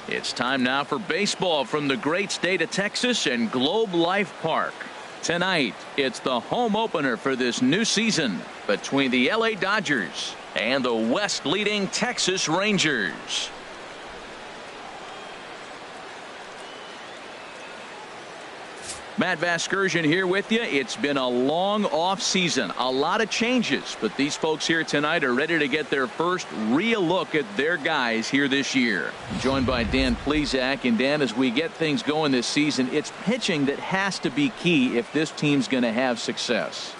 It's time now for baseball from the great state of Texas and Globe Life Park. Tonight, it's the home opener for this new season between the LA Dodgers and the West-leading Texas Rangers. Matt Vasgersian here with you. It's been a long off season, a lot of changes, but these folks here tonight are ready to get their first real look at their guys here this year. I'm joined by Dan Plesac, and Dan, as we get things going this season, it's pitching that has to be key if this team's going to have success.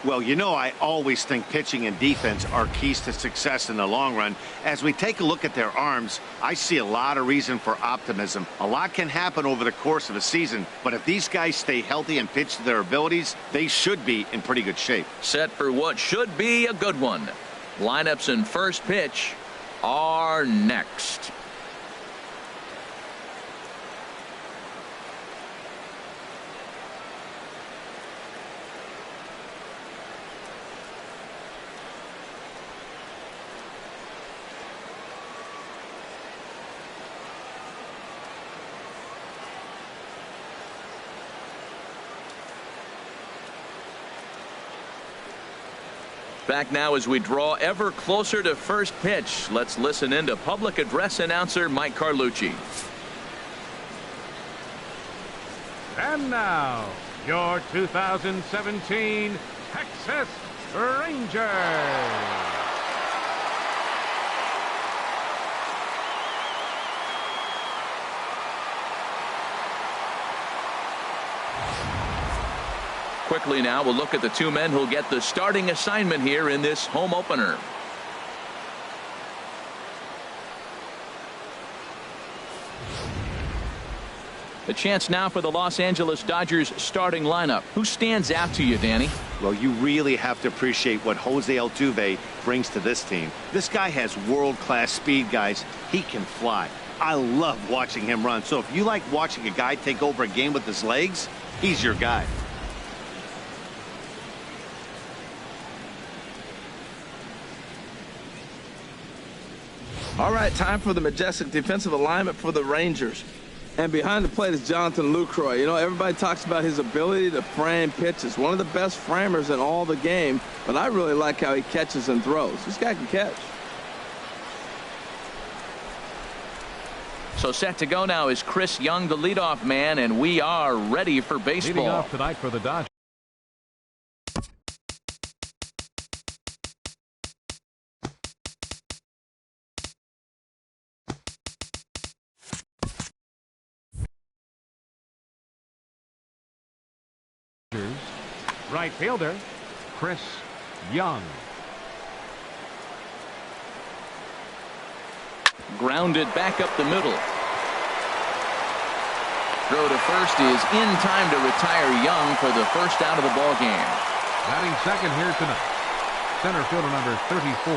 Well, you know, I always think pitching and defense are keys to success in the long run. As we take a look at their arms, I see a lot of reason for optimism. A lot can happen over the course of a season, but if these guys stay healthy and pitch to their abilities, they should be in pretty good shape. Set for what should be a good one. Lineups and first pitch are next. Back now as we draw ever closer to first pitch. Let's listen in to public address announcer Mike Carlucci. And now, your 2017 Texas Rangers. Quickly now, we'll look at the two men who'll get the starting assignment here in this home opener. The chance now for the Los Angeles Dodgers starting lineup. Who stands out to you, Danny? Well, you really have to appreciate what Jose Altuve brings to this team. This guy has world-class speed, guys. He can fly. I love watching him run. So if you like watching a guy take over a game with his legs, he's your guy. All right, time for the majestic defensive alignment for the Rangers. And behind the plate is Jonathan Lucroy. You know, everybody talks about his ability to frame pitches. One of the best framers in all the game, but I really like how he catches and throws. This guy can catch. So set to go now is Chris Young, the leadoff man, and we are ready for baseball. Leading off tonight for the Dodgers. Right fielder, Chris Young. Grounded back up the middle. Throw to first is in time to retire Young for the first out of the ball game. Batting second here tonight, center fielder number 34,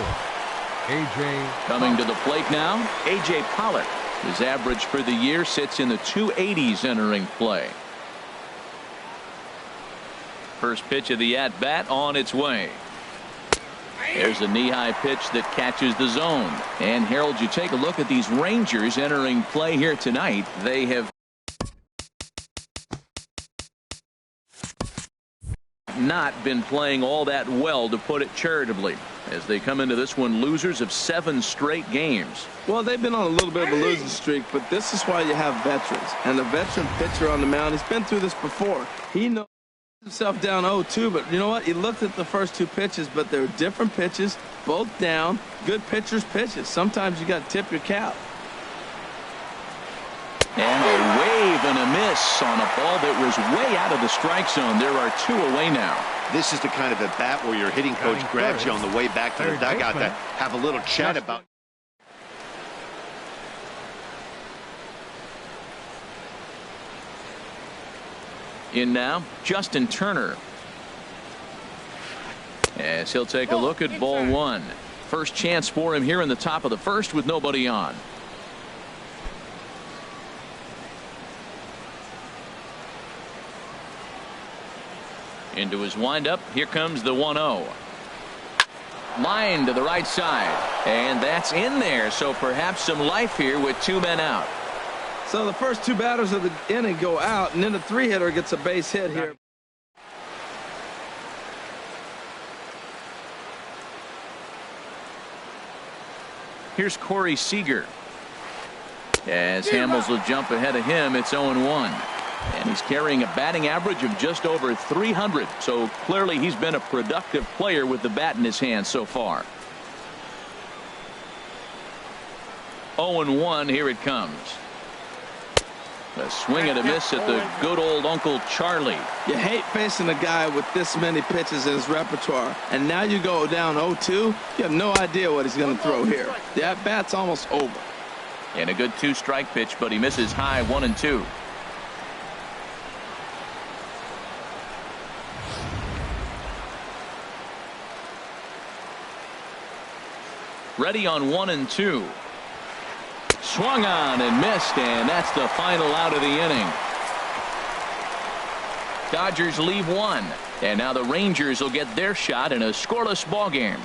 A.J. Coming to the plate now, A.J. Pollock. His average for the year sits in the 280s entering play. First pitch of the at-bat on its way. There's a knee-high pitch that catches the zone. And Harold, you take a look at these Rangers entering play here tonight. They have not been playing all that well, to put it charitably, as they come into this one losers of 7 straight games. Well, they've been on a little bit of a losing streak, but this is why you have veterans. And the veteran pitcher on the mound, he's been through this before. He knows himself down 0-2, but you know what? He looked at the first 2 pitches, but they're different pitches, both down. Good pitchers' pitches. Sometimes you got to tip your cap. And a wave and a miss on a ball that was way out of the strike zone. There are 2 away now. This is the kind of at bat where your hitting coach grabs you on the way back to the dugout to have a little chat about. In now, Justin Turner. As he'll take a look at ball 1. First chance for him here in the top of the first with nobody on. Into his windup. Here comes the 1-0. Line to the right side. And that's in there. So perhaps some life here with 2 men out. So the first two batters of the inning go out, and then the three-hitter gets a base hit here. Here's Corey Seager. As Hamels will jump ahead of him, it's 0-1. And he's carrying a batting average of just over 300. So clearly he's been a productive player with the bat in his hand so far. 0-1, here it comes. A swing and a miss at the good old Uncle Charlie. You hate facing a guy with this many pitches in his repertoire. And now you go down 0-2. You have no idea what he's going to throw here. The at-bat's almost over. And a good 2-strike pitch, but he misses high 1-2. Ready on 1-2. Swung on and missed, and that's the final out of the inning. Dodgers leave one, and now the Rangers will get their shot in a scoreless ball game.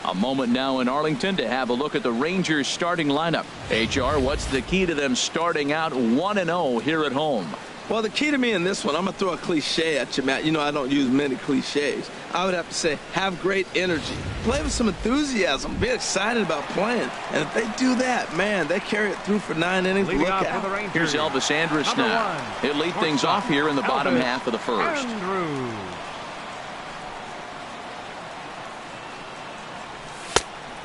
A moment now in Arlington to have a look at the Rangers starting lineup. HR, what's the key to them starting out 1-0 here at home? Well, the key to me in this one, I'm going to throw a cliche at you, Matt. You know I don't use many cliches. I would have to say have great energy. Play with some enthusiasm. Be excited about playing. And if they do that, man, they carry it through for 9 innings. Look out. Here's Elvis Andrus now. He'll lead things off here in the bottom half of the first.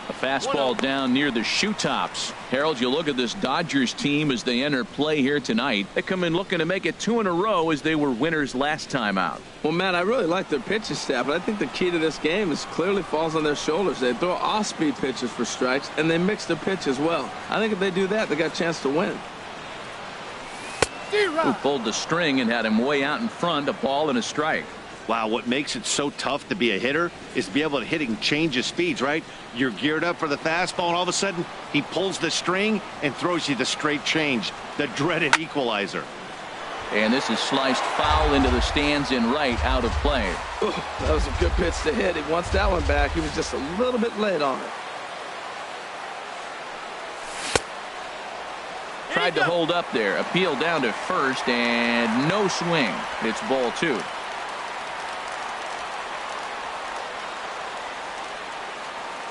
A fastball down near the shoe tops. Harold, you look at this Dodgers team as they enter play here tonight. They come in looking to make it 2 in a row as they were winners last time out. Well, Matt, I really like their pitching staff, but I think the key to this game is clearly falls on their shoulders. They throw off-speed pitches for strikes, and they mix their pitch as well. I think if they do that, they got a chance to win. Who pulled the string and had him way out in front, a ball and a strike. Wow, what makes it so tough to be a hitter is to be able to hit and change his speeds, right? You're geared up for the fastball, and all of a sudden, he pulls the string and throws you the straight change, the dreaded equalizer. And this is sliced foul into the stands in right, out of play. Ooh, that was a good pitch to hit. He wants that one back. He was just a little bit late on it. Tried to hold up there. Appeal down to first, and no swing. It's ball 2.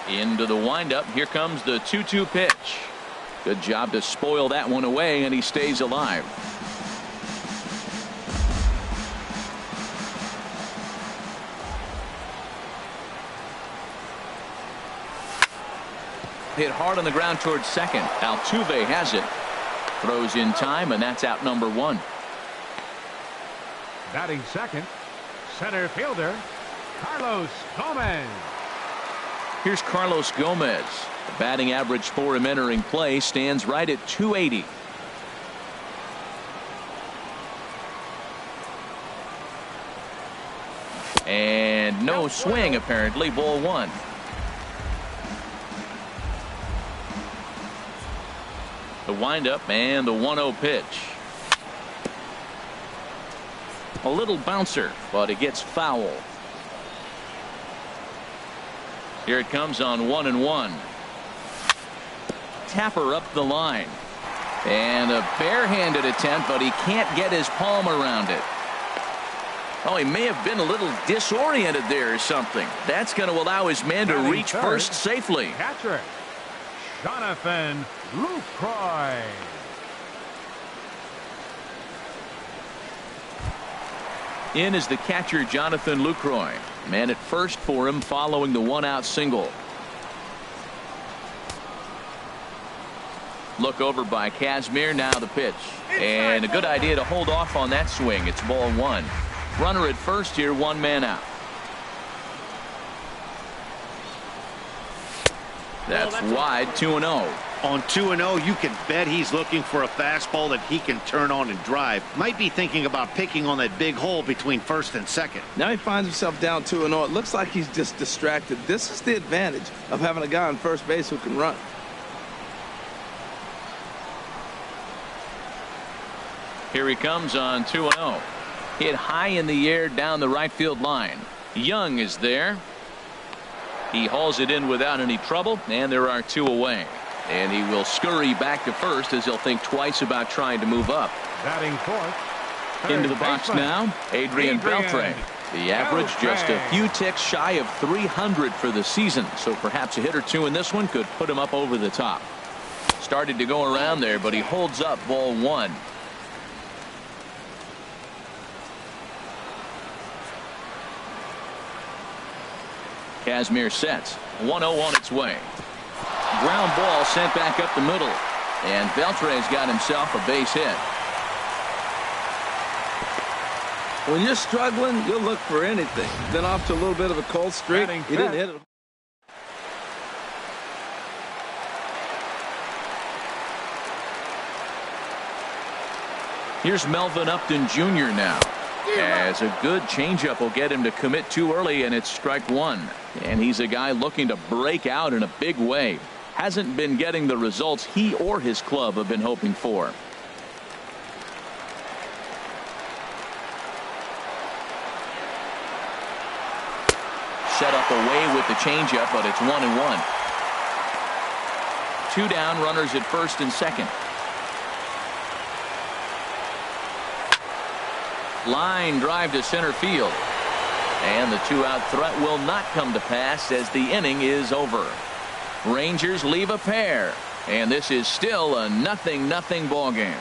Into the windup. Here comes the 2-2 pitch. Good job to spoil that one away, and he stays alive. Hit hard on the ground towards second. Altuve has it. Throws in time, and that's out number 1. Batting second, center fielder, Carlos Gomez. Here's Carlos Gomez. The batting average for him entering play stands right at 280. And no swing, apparently. Ball 1. The windup and the 1-0 pitch. A little bouncer, but it gets foul. Here it comes on 1-1. Tapper up the line. And a barehanded attempt, but he can't get his palm around it. Oh, he may have been a little disoriented there or something. That's going to allow his man to reach first safely. Catcher, Jonathan Lucroy. In is the catcher, Jonathan Lucroy. Man at first for him following the 1-out single. Look over by Kazmir. Now the pitch. And a good idea to hold off on that swing. It's ball 1. Runner at first here, 1 man out. That's wide, 2-0. On 2-0, you can bet he's looking for a fastball that he can turn on and drive. Might be thinking about picking on that big hole between first and second. Now he finds himself down 2-0. It looks like he's just distracted. This is the advantage of having a guy on first base who can run. Here he comes on 2-0. Hit high in the air down the right field line. Young is there. He hauls it in without any trouble, and there are 2 away. And he will scurry back to first as he'll think twice about trying to move up. Batting fourth. Into the box now, Adrian Beltre. The average just a few ticks shy of 300 for the season, so perhaps a hit or 2 in this one could put him up over the top. Started to go around there, but he holds up ball 1. Kazmir sets. 1-0 on its way. Ground ball sent back up the middle, and Beltre's got himself a base hit. When you're struggling, you'll look for anything. Then off to a little bit of a cold streak. He didn't hit it. Here's Melvin Upton Jr. now. As a good changeup will get him to commit too early, and it's strike 1. And he's a guy looking to break out in a big way. Hasn't been getting the results he or his club have been hoping for. Set up away with the changeup, but it's 1-1. 2 down, runners at first and second. Line drive to center field. And the 2-out threat will not come to pass as the inning is over. Rangers leave a pair. And this is still a 0-0 ball game.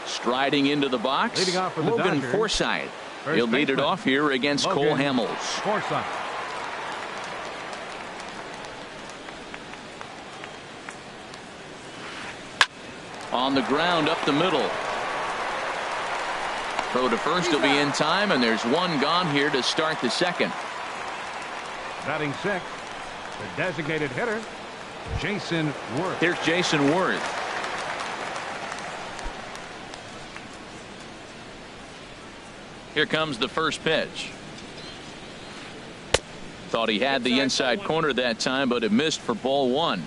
Striding into the box, Leading off for the Logan Dodgers. Forsythe. First He'll lead it baseman, off here against Logan Cole Hamels. Forsythe. On the ground up the middle. Throw to first will be in time, and there's 1 gone here to start the second. Batting sixth, the designated hitter, Jason Worth. Here's Jason Worth. Here comes the first pitch. Thought he had the inside corner that time, but it missed for ball 1.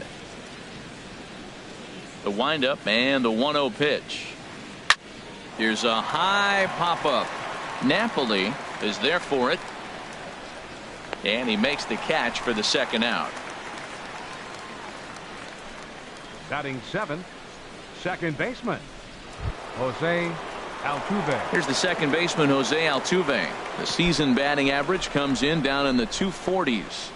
The windup and the 1-0 pitch. Here's a high pop-up. Napoli is there for it. And he makes the catch for the second out. Batting seventh, second baseman, Jose Altuve. Here's the second baseman, Jose Altuve. The season batting average comes in down in the 240s.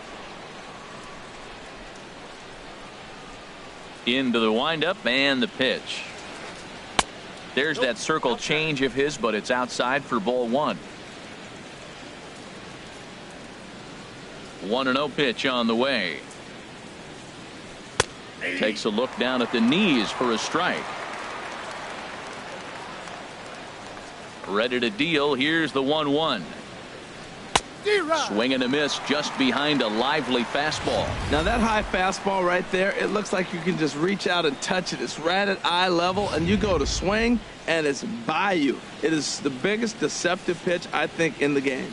Into the windup and the pitch. There's that circle change of his, but it's outside for ball 1. 1-0 pitch on the way. Takes a look down at the knees for a strike. Ready to deal. Here's the 1-1. Swing and a miss just behind a lively fastball. Now that high fastball right there, it looks like you can just reach out and touch it. It's right at eye level, and you go to swing, and it's by you. It is the biggest deceptive pitch, I think, in the game.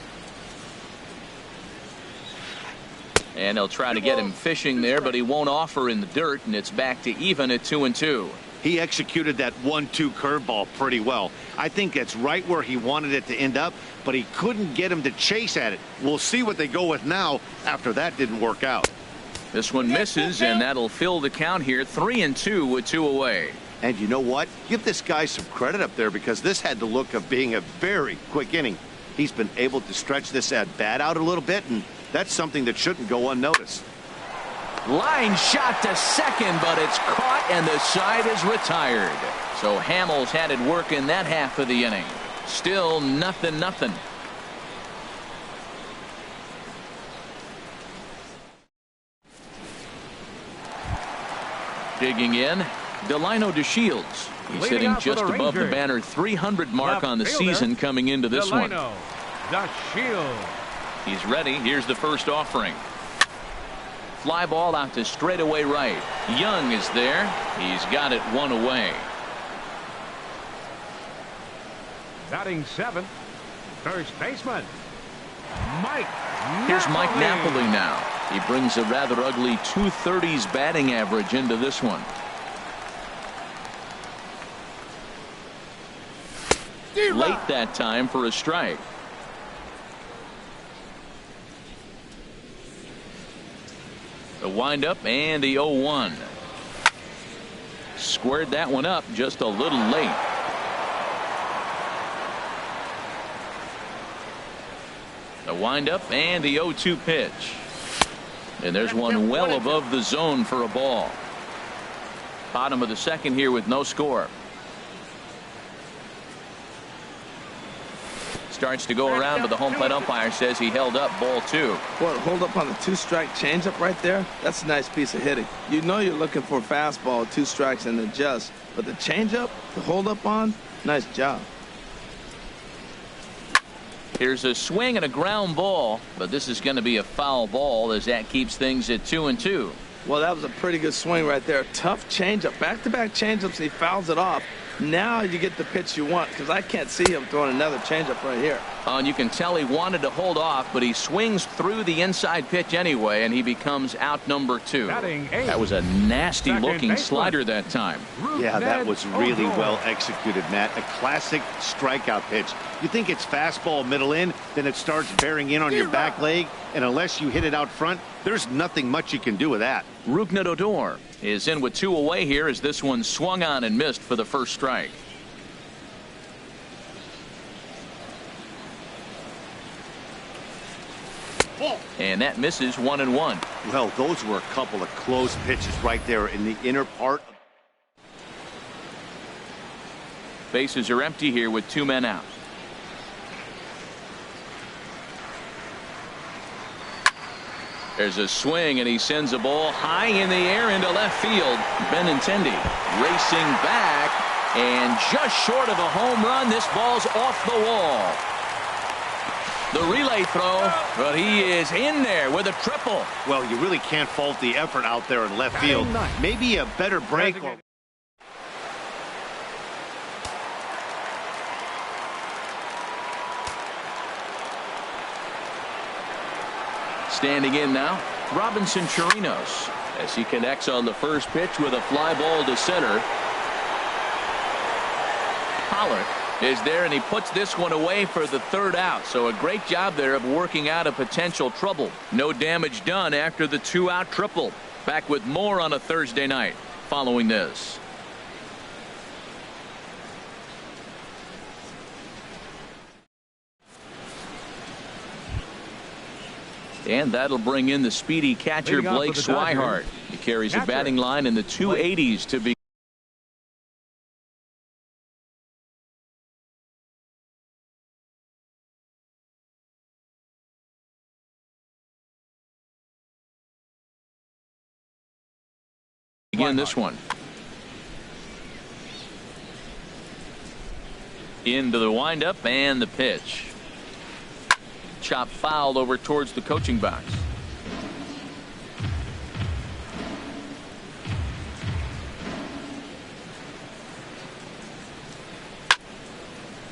And they'll try to get him fishing there, but he won't offer in the dirt, and it's back to even at 2-2. He executed that 1-2 curveball pretty well. I think that's right where he wanted it to end up, but he couldn't get him to chase at it. We'll see what they go with now after that didn't work out. This one misses, and that'll fill the count here. 3-2 with 2 away. And you know what? Give this guy some credit up there, because this had the look of being a very quick inning. He's been able to stretch this at bat out a little bit, and that's something that shouldn't go unnoticed. Line shot to second, but it's caught, and the side is retired. So Hamels had it work in that half of the inning. Still 0-0. Digging in, Delino DeShields. He's hitting just above the banner 300 mark on the season coming into this one. DeShields. He's ready. Here's the first offering. Fly ball out to straightaway right. Young is there. He's got it 1 away. Batting seventh, first baseman, Mike. Here's Mike Napoli now. He brings a rather ugly 230s batting average into this one. Late that time for a strike. The windup and the 0-1. Squared that one up just a little late. The windup and the 0-2 pitch. And there's one well above the zone for a ball. Bottom of the second here with no score. Starts to go around, but the home plate umpire says he held up ball 2. What, hold up on the 2-strike changeup right there? That's a nice piece of hitting. You know you're looking for a fastball, 2 strikes and adjust. But the changeup, the hold up on, nice job. Here's a swing and a ground ball, but this is going to be a foul ball as that keeps things at 2-2. Well, that was a pretty good swing right there. Tough changeup. Back-to-back changeups, and he fouls it off. Now you get the pitch you want, because I can't see him throwing another changeup right here. And you can tell he wanted to hold off, but he swings through the inside pitch anyway, and he becomes out number 2. That was a nasty-looking slider that time. Yeah, that was really well executed, Matt. A classic strikeout pitch. You think it's fastball middle in, then it starts bearing in on your back leg, and unless you hit it out front, there's nothing much you can do with that. Rougned Odor is in with 2 away here as this one swung on and missed for the first strike. And that misses 1-1. Well, those were a couple of close pitches right there in the inner part. Bases are empty here with 2 men out. There's a swing, and he sends a ball high in the air into left field. Benintendi racing back, and just short of a home run. This ball's off the wall. The relay throw, but he is in there with a triple. Well, you really can't fault the effort out there in left field. Maybe a better break. Standing in now, Robinson Chirinos, as he connects on the first pitch with a fly ball to center. Pollock is there, and he puts this one away for the 3rd out. So a great job there of working out a potential trouble. No damage done after the 2-out triple. Back with more on a Thursday night following this. And that'll bring in the speedy catcher Blake Swihart. He carries a batting line in the 280s to be. Begin this one. Into the windup and the pitch. Chop fouled over towards the coaching box.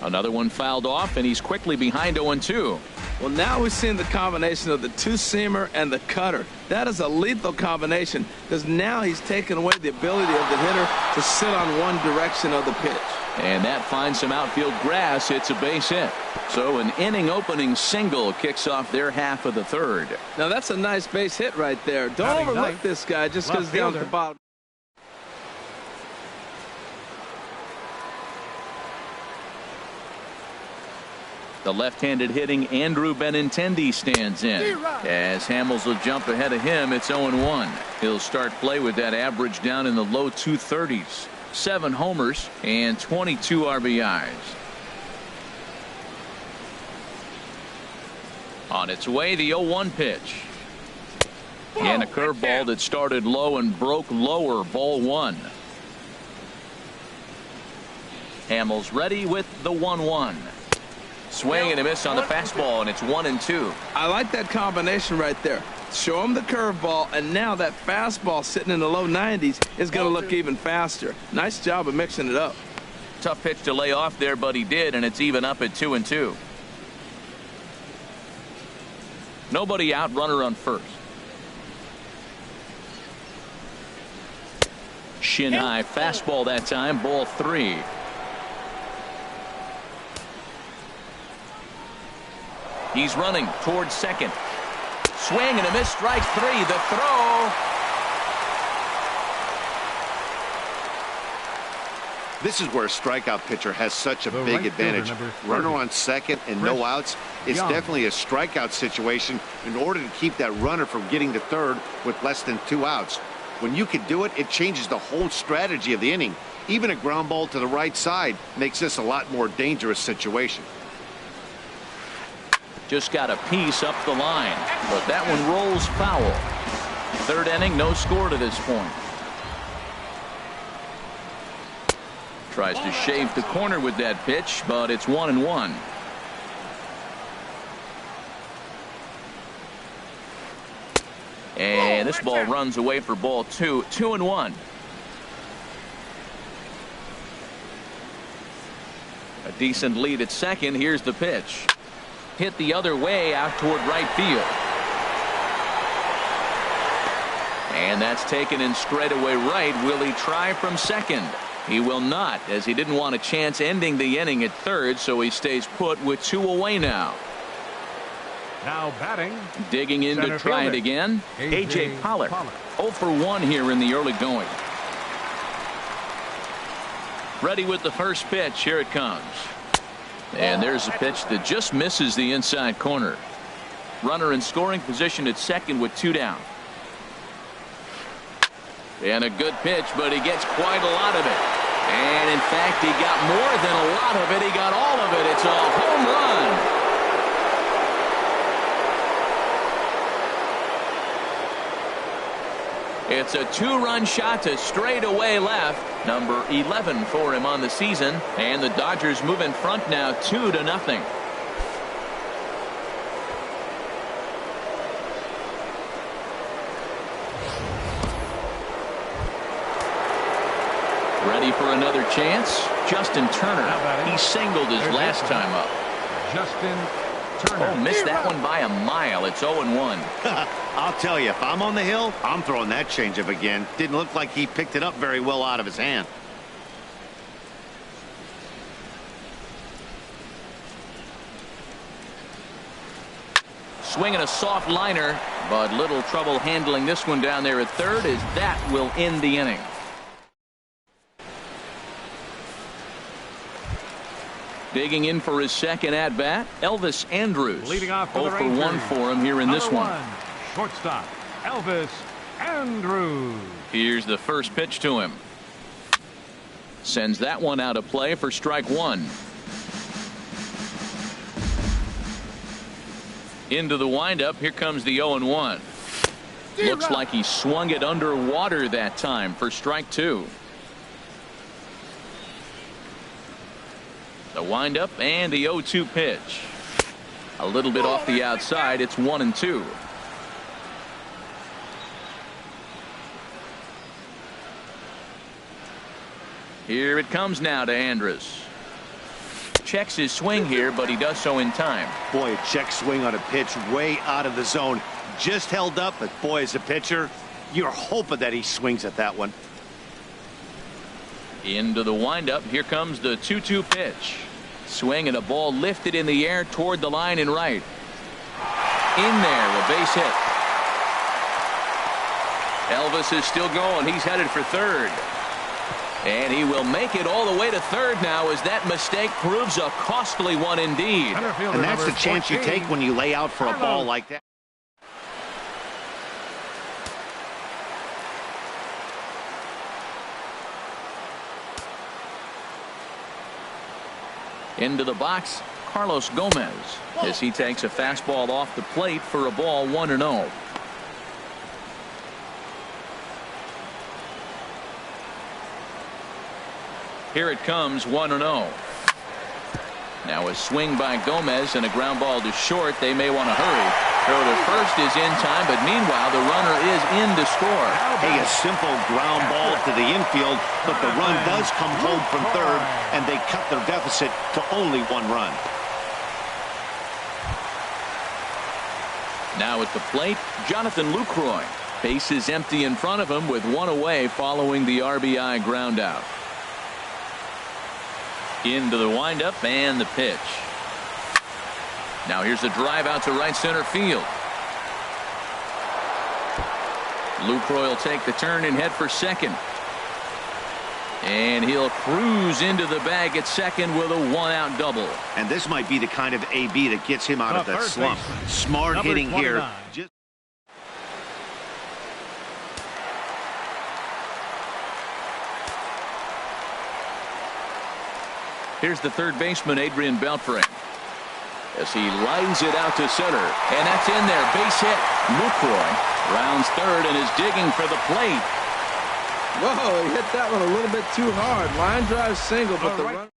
Another one fouled off, and he's quickly behind 0-2. Well, now we've seen the combination of the 2-seamer and the cutter. That is a lethal combination, because now he's taken away the ability of the hitter to sit on one direction of the pitch. And that finds some outfield grass. It's a base hit. So an inning opening single kicks off their half of the 3rd. Now that's a nice base hit right there. Don't overlook this guy just because he's down at the bottom. The left-handed hitting Andrew Benintendi stands in. As Hamels will jump ahead of him, it's 0-1. He'll start play with that average down in the low 230s. 7 homers and 22 RBIs. On its way, the 0-1 pitch. And a curveball that started low and broke lower, ball 1. Hamels ready with the 1-1. Swing and a miss on the fastball, and it's 1-2. I like that combination right there. Show him the curveball, and now that fastball sitting in the low 90s is going to look even faster. Nice job of mixing it up. Tough pitch to lay off there, but he did, and it's even up at 2-2. Nobody out, runner on first. Chin high fastball that time, ball 3. He's running towards second. Swing and a miss, strike 3. The throw. This is where a strikeout pitcher has such a The big right advantage. fielder, number 30. Runner on second and no outs. It's Young. definitely a strikeout situation in order to keep that runner from getting to third with less than 2 outs. When you can do it, it changes the whole strategy of the inning. Even a ground ball to the right side makes this a lot more dangerous situation. Just got a piece up the line, but that one rolls foul. Third inning, no score to this point. Tries to shave the corner with that pitch, but it's 1-1. And this ball runs away for ball 2. 2-1. A decent lead at second. Here's the pitch. Hit the other way out toward right field. And that's taken in straightaway right. Will he try from second? He will not, as he didn't want a chance ending the inning at third, so he stays put with 2 away now. Now batting. Digging in to try it again. A.J. Pollard. 0 for 1 here in the early going. Ready with the first pitch. Here it comes. And there's a pitch that just misses the inside corner. Runner in scoring position at second with 2 down. And a good pitch, but he gets quite a lot of it. And in fact, he got more than a lot of it. He got all of it. It's a home run. It's a 2-run shot to straightaway left. Number 11 for him on the season. And the Dodgers move in front now 2-0. Ready for another chance. Justin Turner. He singled his last time up. Justin Turner. Oh, missed that one by a mile. It's 0-1. I'll tell you, if I'm on the hill, I'm throwing that changeup again. Didn't look like he picked it up very well out of his hand. Swinging a soft liner, but little trouble handling this one down there at third, as that will end the inning. Digging in for his second at-bat, Elvis Andrus. Leading off for 0 the for Rangers. 1 for him here in this one. Shortstop, Elvis Andrus. Here's the first pitch to him. Sends that one out of play for strike 1. Into the windup. Here comes the 0-1. Looks like he swung it underwater that time for strike 2. The windup and the 0-2 pitch. A little bit off the outside. It's 1-2. Here it comes now to Andrus. Checks his swing here, but he does so in time. Boy, a check swing on a pitch way out of the zone. Just held up, but boy, as a pitcher, you're hoping that he swings at that one. Into the windup. Here comes the 2-2 pitch. Swing and a ball lifted in the air toward the line and right. In there, a base hit. Elvis is still going. He's headed for third. And he will make it all the way to third now, as that mistake proves a costly one indeed. And that's the chance you take when you lay out for a ball like that. Into the box, Carlos Gomez, as he takes a fastball off the plate for a ball, 1-0. Here it comes, 1-0. Now a swing by Gomez and a ground ball to short. They may want to hurry. Throw to first is in time, but meanwhile the runner is in to score. Hey, a simple ground ball to the infield, but the run does come home from third, and they cut their deficit to only 1 run. Now at the plate, Jonathan Lucroy. Base is empty in front of him with one away following the RBI ground out. Into the windup and the pitch. Now here's a drive out to right center field. Lucroy will take the turn and head for second. And he'll cruise into the bag at second with a one-out double. And this might be the kind of AB that gets him out of that slump. Smart hitting here. Here's the third baseman, Adrian Beltre, as he lines it out to center. And that's in there. Base hit. Lucroy rounds third and is digging for the plate. Whoa, he hit that one a little bit too hard. Line drive single, but the run.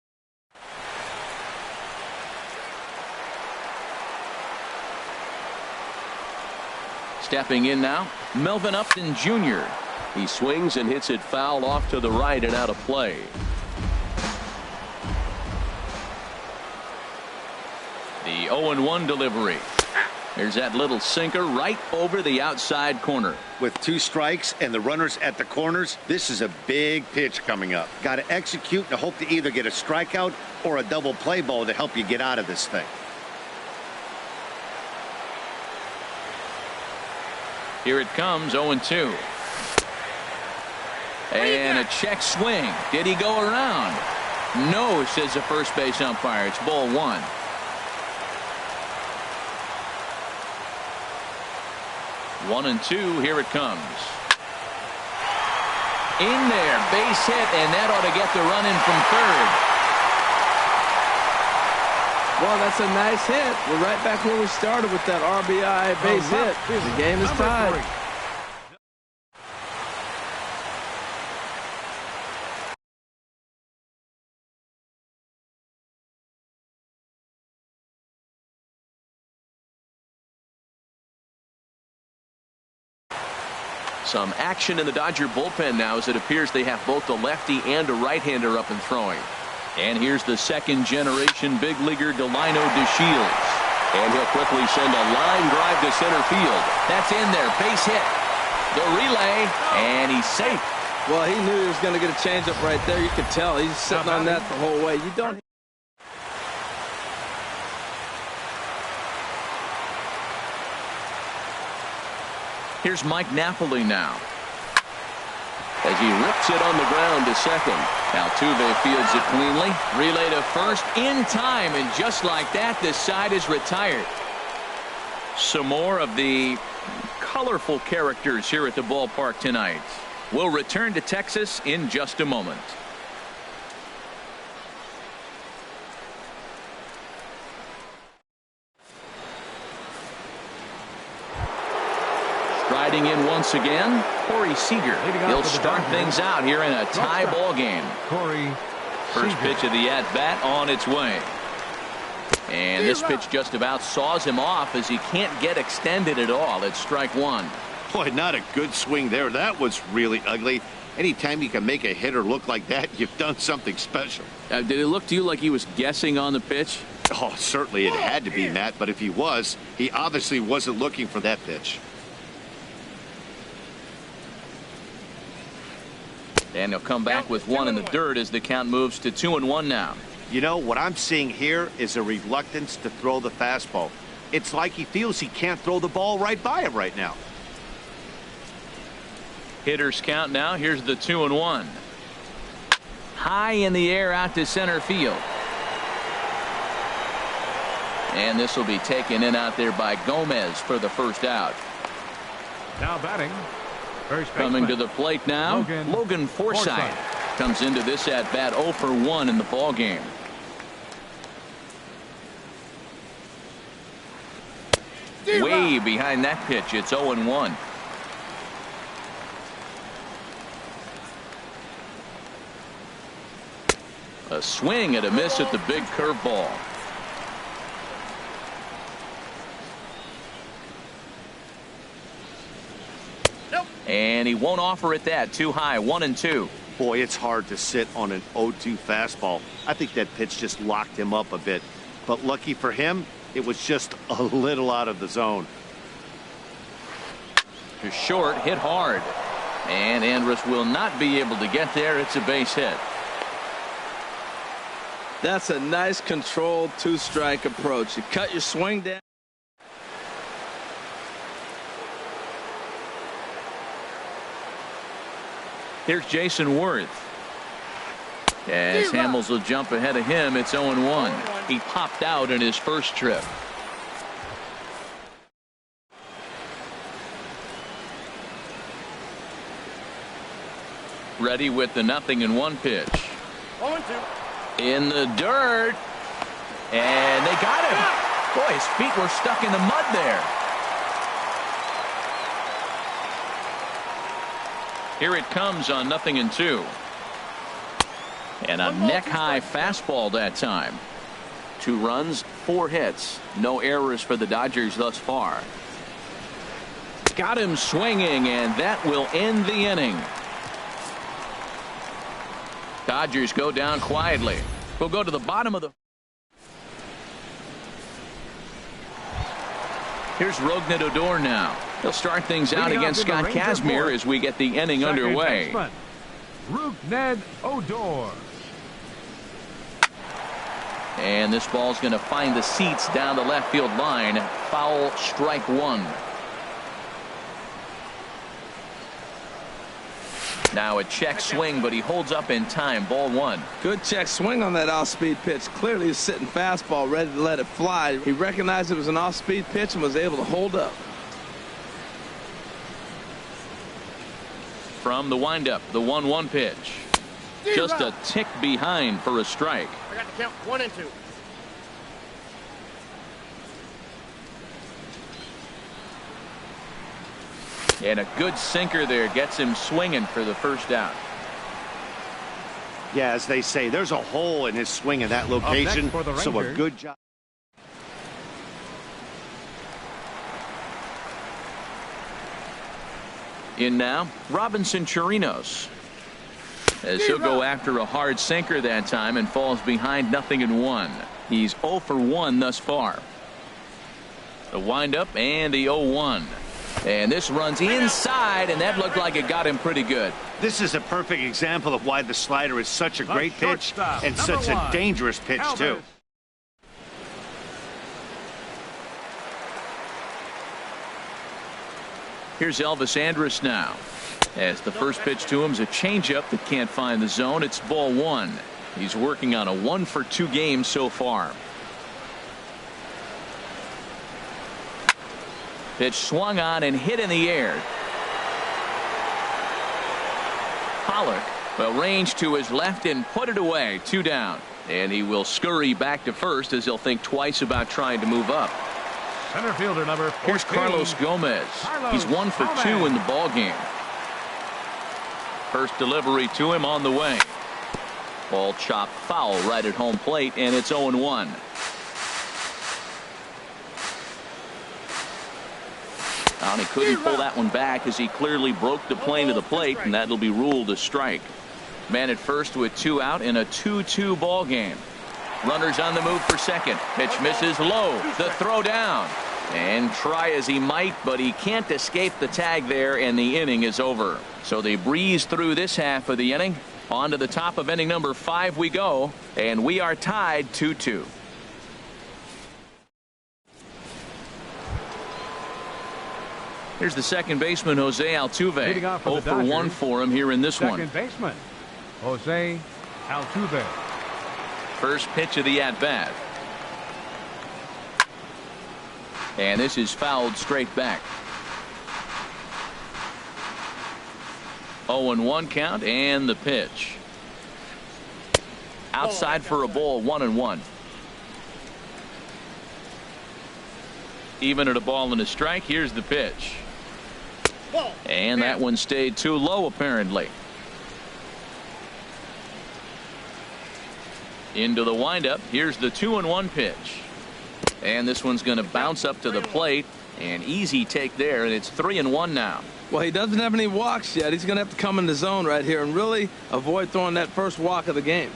Stepping in now, Melvin Upton Jr. He swings and hits it foul off to the right and out of play. The 0-1 delivery. There's that little sinker right over the outside corner. With two strikes and the runners at the corners, this is a big pitch coming up. Got to execute and hope to either get a strikeout or a double play ball to help you get out of this thing. Here it comes, 0-2. And a check swing. Did he go around? No, says the first base umpire. It's ball one. One and two. Here it comes. In there. Base hit, and that ought to get the run in from third. Well, that's a nice hit. We're right back where we started with that RBI base hit. The game is tied. Some action in the Dodger bullpen now as it appears they have both a lefty and a right-hander up and throwing. And here's the second-generation big leaguer Delino DeShields. And he'll quickly send a line drive to center field. That's in there. Base hit. The relay, and he's safe. Well, he knew he was going to get a changeup right there. You could tell. He's sitting on that the whole way. You don't. Here's Mike Napoli now, as he rips it on the ground to second. Altuve fields it cleanly. Relay to first in time, and just like that, this side is retired. Some more of the colorful characters here at the ballpark tonight. We'll return to Texas in just a moment. Riding in once again, Corey Seager. He'll start things out here in a tie ball game. First pitch of the at-bat on its way. And this pitch just about saws him off as he can't get extended at all. It's strike one. Boy, not a good swing there. That was really ugly. Anytime you can make a hitter look like that, you've done something special. Did it look to you like he was guessing on the pitch? Oh, certainly it had to be, Matt. But if he was, he obviously wasn't looking for that pitch. And he'll come back with one in the dirt as the count moves to 2-1 now. You know, what I'm seeing here is a reluctance to throw the fastball. It's like he feels he can't throw the ball right by him right now. Hitters count now. Here's the 2-1. High in the air out to center field. And this will be taken in out there by Gomez for the first out. Now batting. Coming to the plate now, Logan Forsythe comes into this at bat 0 for 1 in the ball game. Way behind that pitch. It's 0-1. A swing and a miss at the big curveball. And he won't offer it that. Too high. 1-2. Boy, it's hard to sit on an 0-2 fastball. I think that pitch just locked him up a bit. But lucky for him, it was just a little out of the zone. to short, hit hard. And Andrus will not be able to get there. It's a base hit. That's a nice controlled two-strike approach. You cut your swing down. Here's Jason Worth. As Hamels will jump ahead of him, it's 0-1. He popped out in his first trip. Ready with the 0-1 pitch. 0-2. In the dirt. And they got him. Boy, his feet were stuck in the mud there. Here it comes on 0-2. And a neck-high fastball that time. 2 runs, 4 hits. No errors for the Dodgers thus far. Got him swinging, and that will end the inning. Dodgers go down quietly. We'll go to the bottom of the. Here's Rougned Odor now. He'll start things out against Scott Kazmir as we get the inning underway. Rougned Odor. And this ball's going to find the seats down the left field line. Foul, strike 1. Now a check swing, but he holds up in time. Ball 1. Good check swing on that off-speed pitch. Clearly he's sitting fastball, ready to let it fly. He recognized it was an off-speed pitch and was able to hold up. From the windup, the 1-1 pitch. Just a tick behind for a strike. I got to count 1 and 2. And a good sinker there gets him swinging for the first out. Yeah, as they say, there's a hole in his swing in that location, so a good job. In now, Robinson Chirinos. As he'll go after a hard sinker that time and falls behind 0-1. He's 0 for 1 thus far. The windup and the 0-1. And this runs inside, and that looked like it got him pretty good. This is a perfect example of why the slider is such a great pitch and such a dangerous pitch, too. Here's Elvis Andrus now. As the first pitch to him is a changeup that can't find the zone. It's ball 1. He's working on a 1 for 2 game so far. Pitch swung on and hit in the air. Pollock will range to his left and put it away. 2 down. And he will scurry back to first as he'll think twice about trying to move up. Center fielder number 14. Here's Carlos Gomez. He's 1 for 2 in the ball game. First delivery to him on the way. Ball chopped foul right at home plate, and it's 0-1. And he couldn't pull that one back as he clearly broke the plane of the plate, and that'll be ruled a strike. Man at first with 2 out in a 2-2 ball game. Runners on the move for second. Pitch misses low. The throw down. And try as he might, but he can't escape the tag there, and the inning is over. So they breeze through this half of the inning. On to the top of inning number 5 we go, and we are tied 2-2. Here's the second baseman, Jose Altuve. 0 for 1 for him here in this one. Second baseman, Jose Altuve. First pitch of the at-bat. And this is fouled straight back. 0-1 count, and the pitch. Outside for a ball, 1-1. Even at a ball and a strike. Here's the pitch. And that one stayed too low, apparently. Into the windup. Here's the 2-1 pitch. And this one's going to bounce up to the plate. An easy take there, and it's 3-1 now. Well, he doesn't have any walks yet. He's going to have to come in the zone right here and really avoid throwing that first walk of the game.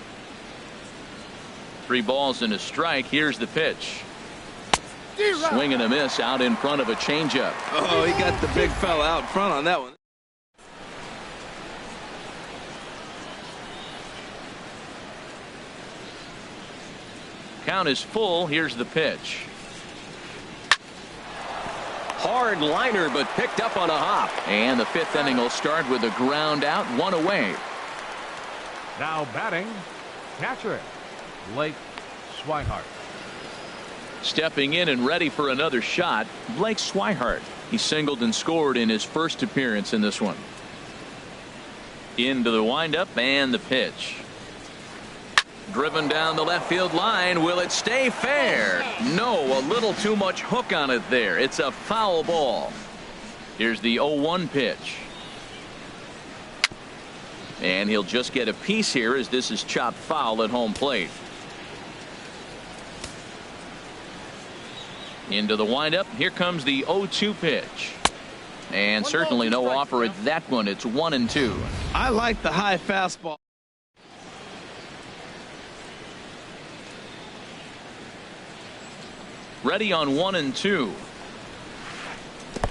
3 balls and a strike. Here's the pitch. Swing and a miss out in front of a changeup. Oh, he got the big fella out front on that one. Count is full. Here's the pitch. Hard liner, but picked up on a hop. And the fifth inning will start with a ground out, one away. Now batting, catcher, Blake Swihart. Stepping in and ready for another shot, Blake Swihart. He singled and scored in his first appearance in this one. Into the windup and the pitch. Driven down the left field line. Will it stay fair? No, a little too much hook on it there. It's a foul ball. Here's the 0-1 pitch. And he'll just get a piece here as this is chopped foul at home plate. Into the windup. Here comes the 0-2 pitch. And certainly no offer at that one. It's 1-2. I like the high fastball. Ready on 1-2.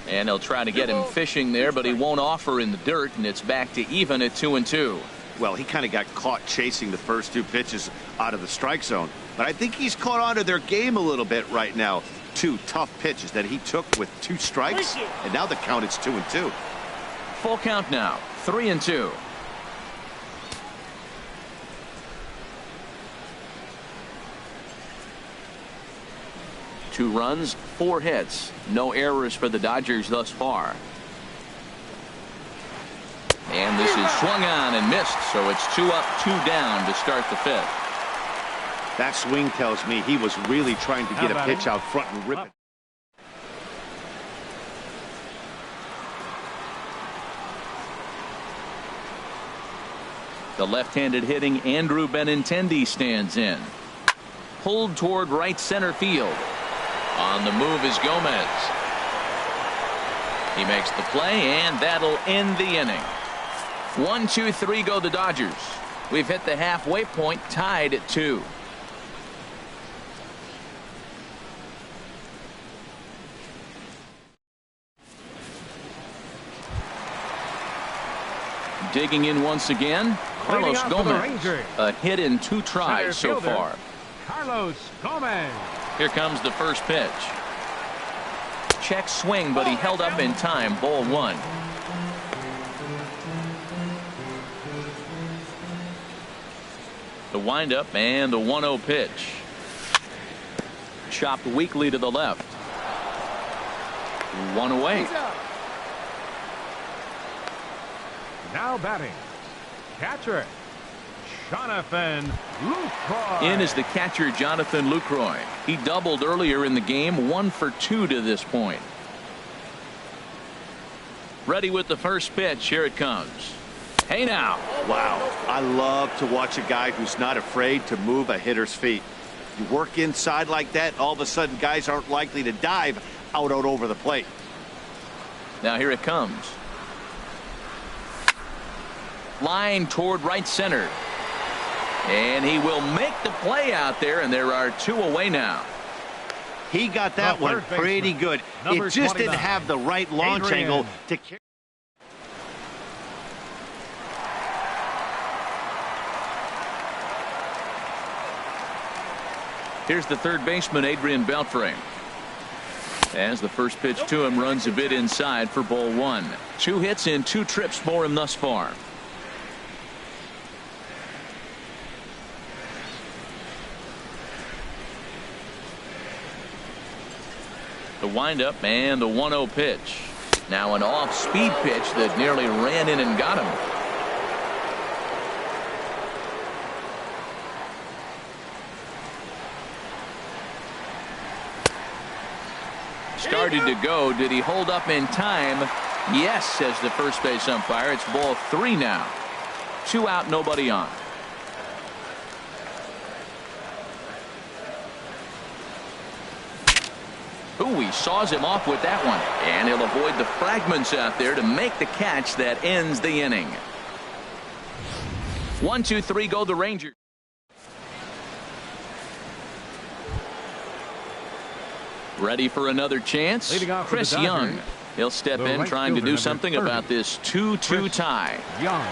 And he'll try to get him fishing there, but he won't offer in the dirt, and it's back to even at 2-2. Well, he kind of got caught chasing the first two pitches out of the strike zone. But I think he's caught on to their game a little bit right now. Two tough pitches that he took with 2 strikes, and now the count is 2-2. Full count now, 3-2. Two runs, 4 hits. No errors for the Dodgers thus far. And this is swung on and missed, so it's 2 up, 2 down to start the fifth. That swing tells me he was really trying to get a pitch out front and rip it. The left-handed hitting Andrew Benintendi stands in. Pulled toward right center field. On the move is Gomez. He makes the play, and that'll end the inning. 1, 2, 3 go the Dodgers. We've hit the halfway point, tied at 2. Digging in once again, Carlos Gomez. A hit in 2 tries so far. Carlos Gomez. Here comes the first pitch. Check swing, but he held up in time. Ball 1. The windup and the 1-0 pitch. Chopped weakly to the left. 1 away. Now batting, catcher, Jonathan Lucroy. In is the catcher, Jonathan Lucroy. He doubled earlier in the game, 1 for 2 to this point. Ready with the first pitch. Here it comes. Hey now. Wow. I love to watch a guy who's not afraid to move a hitter's feet. You work inside like that, all of a sudden guys aren't likely to dive out over the plate. Now here it comes. Line toward right center. And he will make the play out there, and there are 2 away now. He got that one pretty good. It just didn't have the right launch angle to carry. Here's the third baseman, Adrian Beltre. As the first pitch to him runs a bit inside for ball 1. 2 hits in 2 trips for him thus far. The windup and the 1-0 pitch. Now an off-speed pitch that nearly ran in and got him. Started to go. Did he hold up in time? Yes, says the first base umpire. It's ball 3 now. 2 out, nobody on. Ooh, he saws him off with that one. And he'll avoid the fragments out there to make the catch that ends the inning. 1, 2, 3 go the Rangers. Ready for another chance? Leading off for the Chris Dodgers, Young. He'll step the in right trying to fielder, do number something 30. about this 2-2 Chris tie. Young.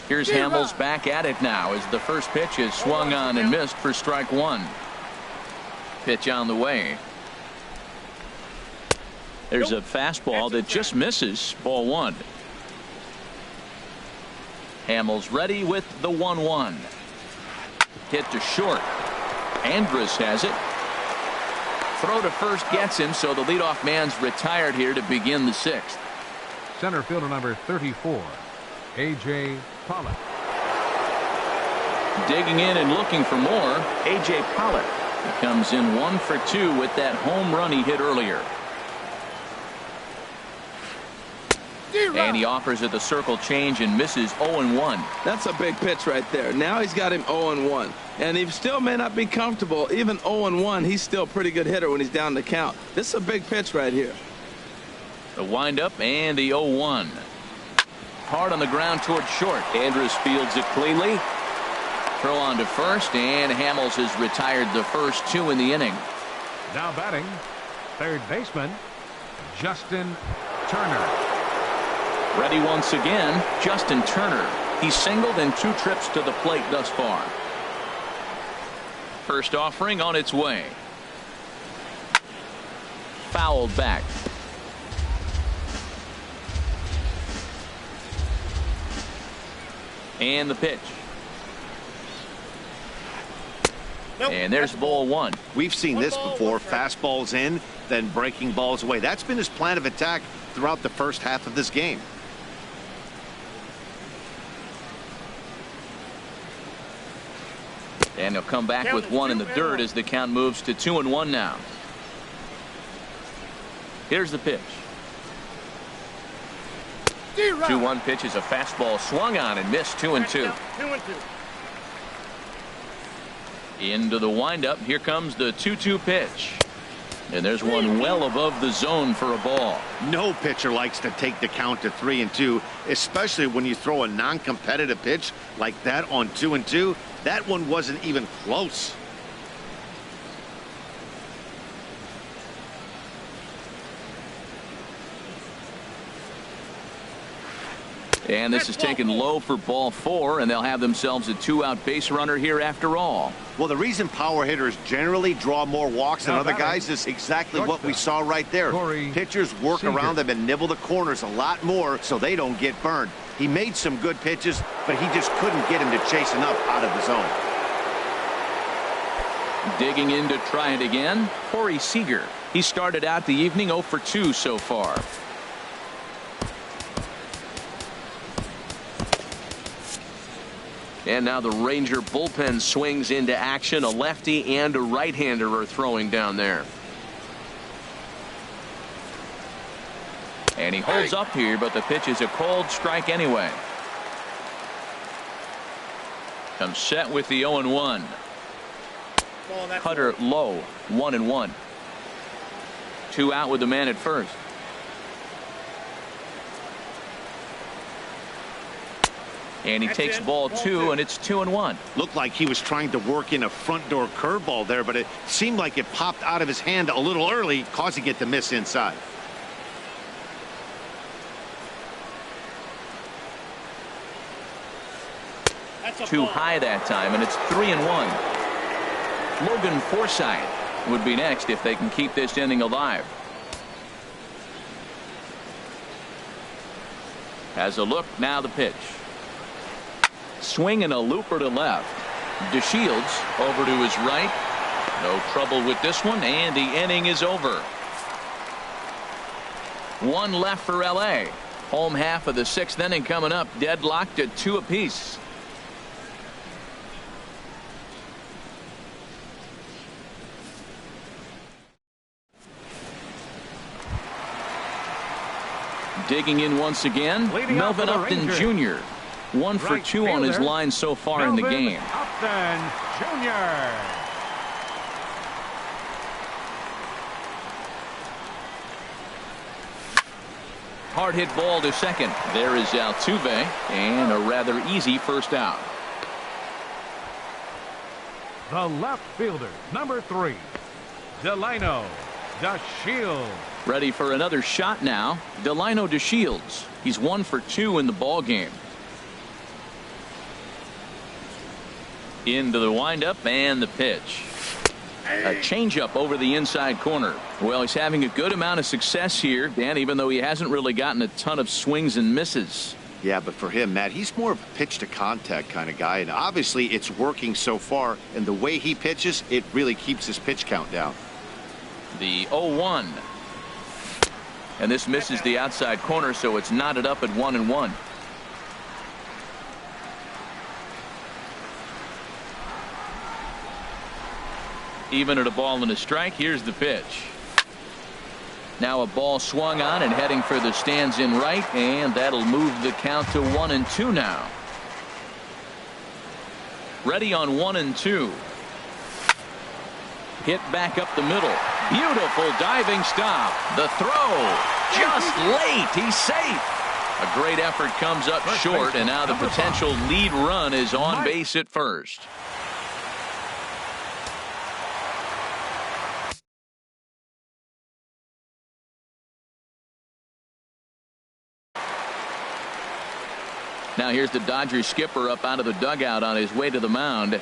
Here's Hamels back at it now as the first pitch is swung on and missed for strike one. Pitch on the way. There's a fastball that just misses. Ball one. Hamels ready with the 1-1. Hit to short. Andrus has it. Throw to first gets him, so the leadoff man's retired here to begin the sixth. Center fielder number 34, A.J. Pollock. Digging in and looking for more, A.J. Pollock. He comes in 1 for 2 with that home run he hit earlier. And he offers it the circle change and misses 0-1. That's a big pitch right there. Now he's got him 0-1. And he still may not be comfortable. Even 0-1, he's still a pretty good hitter when he's down the count. This is a big pitch right here. The windup and the 0-1. Hard on the ground towards short. Andrus fields it cleanly. Throw on to first, and Hamels has retired the first 2 in the inning. Now batting, third baseman, Justin Turner. Ready once again, Justin Turner. He's singled in 2 trips to the plate thus far. First offering on its way. Fouled back. And the pitch. Nope. And there's ball one. We've seen this before. Fastballs in, then breaking balls away. That's been his plan of attack throughout the first half of this game. And he'll come back with 1 in the dirt as the count moves to 2-1 now. Here's the pitch. 2-1 pitch is a fastball swung on and missed. 2-2. 2-2. Into the windup. Here comes the 2-2 pitch. And there's one well above the zone for a ball. No pitcher likes to take the count to 3-2, especially when you throw a non-competitive pitch like that on 2-2. That one wasn't even close. And this is taken low for ball 4, and they'll have themselves a 2-out base runner here after all. Well, the reason power hitters generally draw more walks than other guys is exactly what we saw right there. Pitchers work around them and nibble the corners a lot more so they don't get burned. He made some good pitches, but he just couldn't get him to chase enough out of the zone. Digging in to try it again, Corey Seager. He started out the evening 0 for 2 so far. And now the Ranger bullpen swings into action. A lefty and a right-hander are throwing down there. And he holds up here, but the pitch is a cold strike anyway. Comes set with the 0-1. Cutter low, 1-1. 2 out with the man at first. And he takes ball 2, and it's 2-1. Looked like he was trying to work in a front door curveball there, but it seemed like it popped out of his hand a little early, causing it to miss inside. Too high that time, and it's 3-1. Logan Forsythe would be next if they can keep this inning alive. Has a look, now the pitch. Swing and a looper to left. DeShields over to his right. No trouble with this one, and the inning is over. 1 left for LA. Home half of the 6th inning coming up, deadlocked at 2 apiece. Digging in once again, Melvin Upton Jr. 1 for 2 on his line so far in the game. Upton Jr. Hard hit ball to second. There is Altuve, and a rather easy first out. The left fielder, number 3, Delino DeShields. Ready for another shot now. Delino DeShields. He's 1 for 2 in the ball game. Into the windup and the pitch. A changeup over the inside corner. Well, he's having a good amount of success here, Dan, even though he hasn't really gotten a ton of swings and misses. Yeah, but for him, Matt, he's more of a pitch-to-contact kind of guy, and obviously it's working so far, and the way he pitches, it really keeps his pitch count down. The 0-1. And this misses the outside corner, so it's knotted up at 1-1. Even at a ball and a strike, here's the pitch. Now a ball swung on and heading for the stands in right, and that'll move the count to 1-2 now. Ready on 1-2. Hit back up the middle. Beautiful diving stop. The throw just late. He's safe. A great effort comes up short, and now the potential lead run is on base at first. Now here's the Dodgers skipper up out of the dugout on his way to the mound.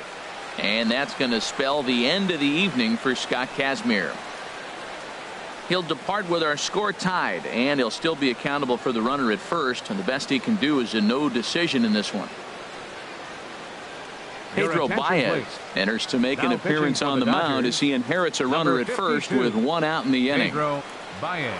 And that's going to spell the end of the evening for Scott Kazmir. He'll depart with our score tied, and he'll still be accountable for the runner at first. And the best he can do is a no decision in this one. Pedro Baez enters to make an appearance on the mound as he inherits a runner at first with 1 out in the inning. Pedro Baez.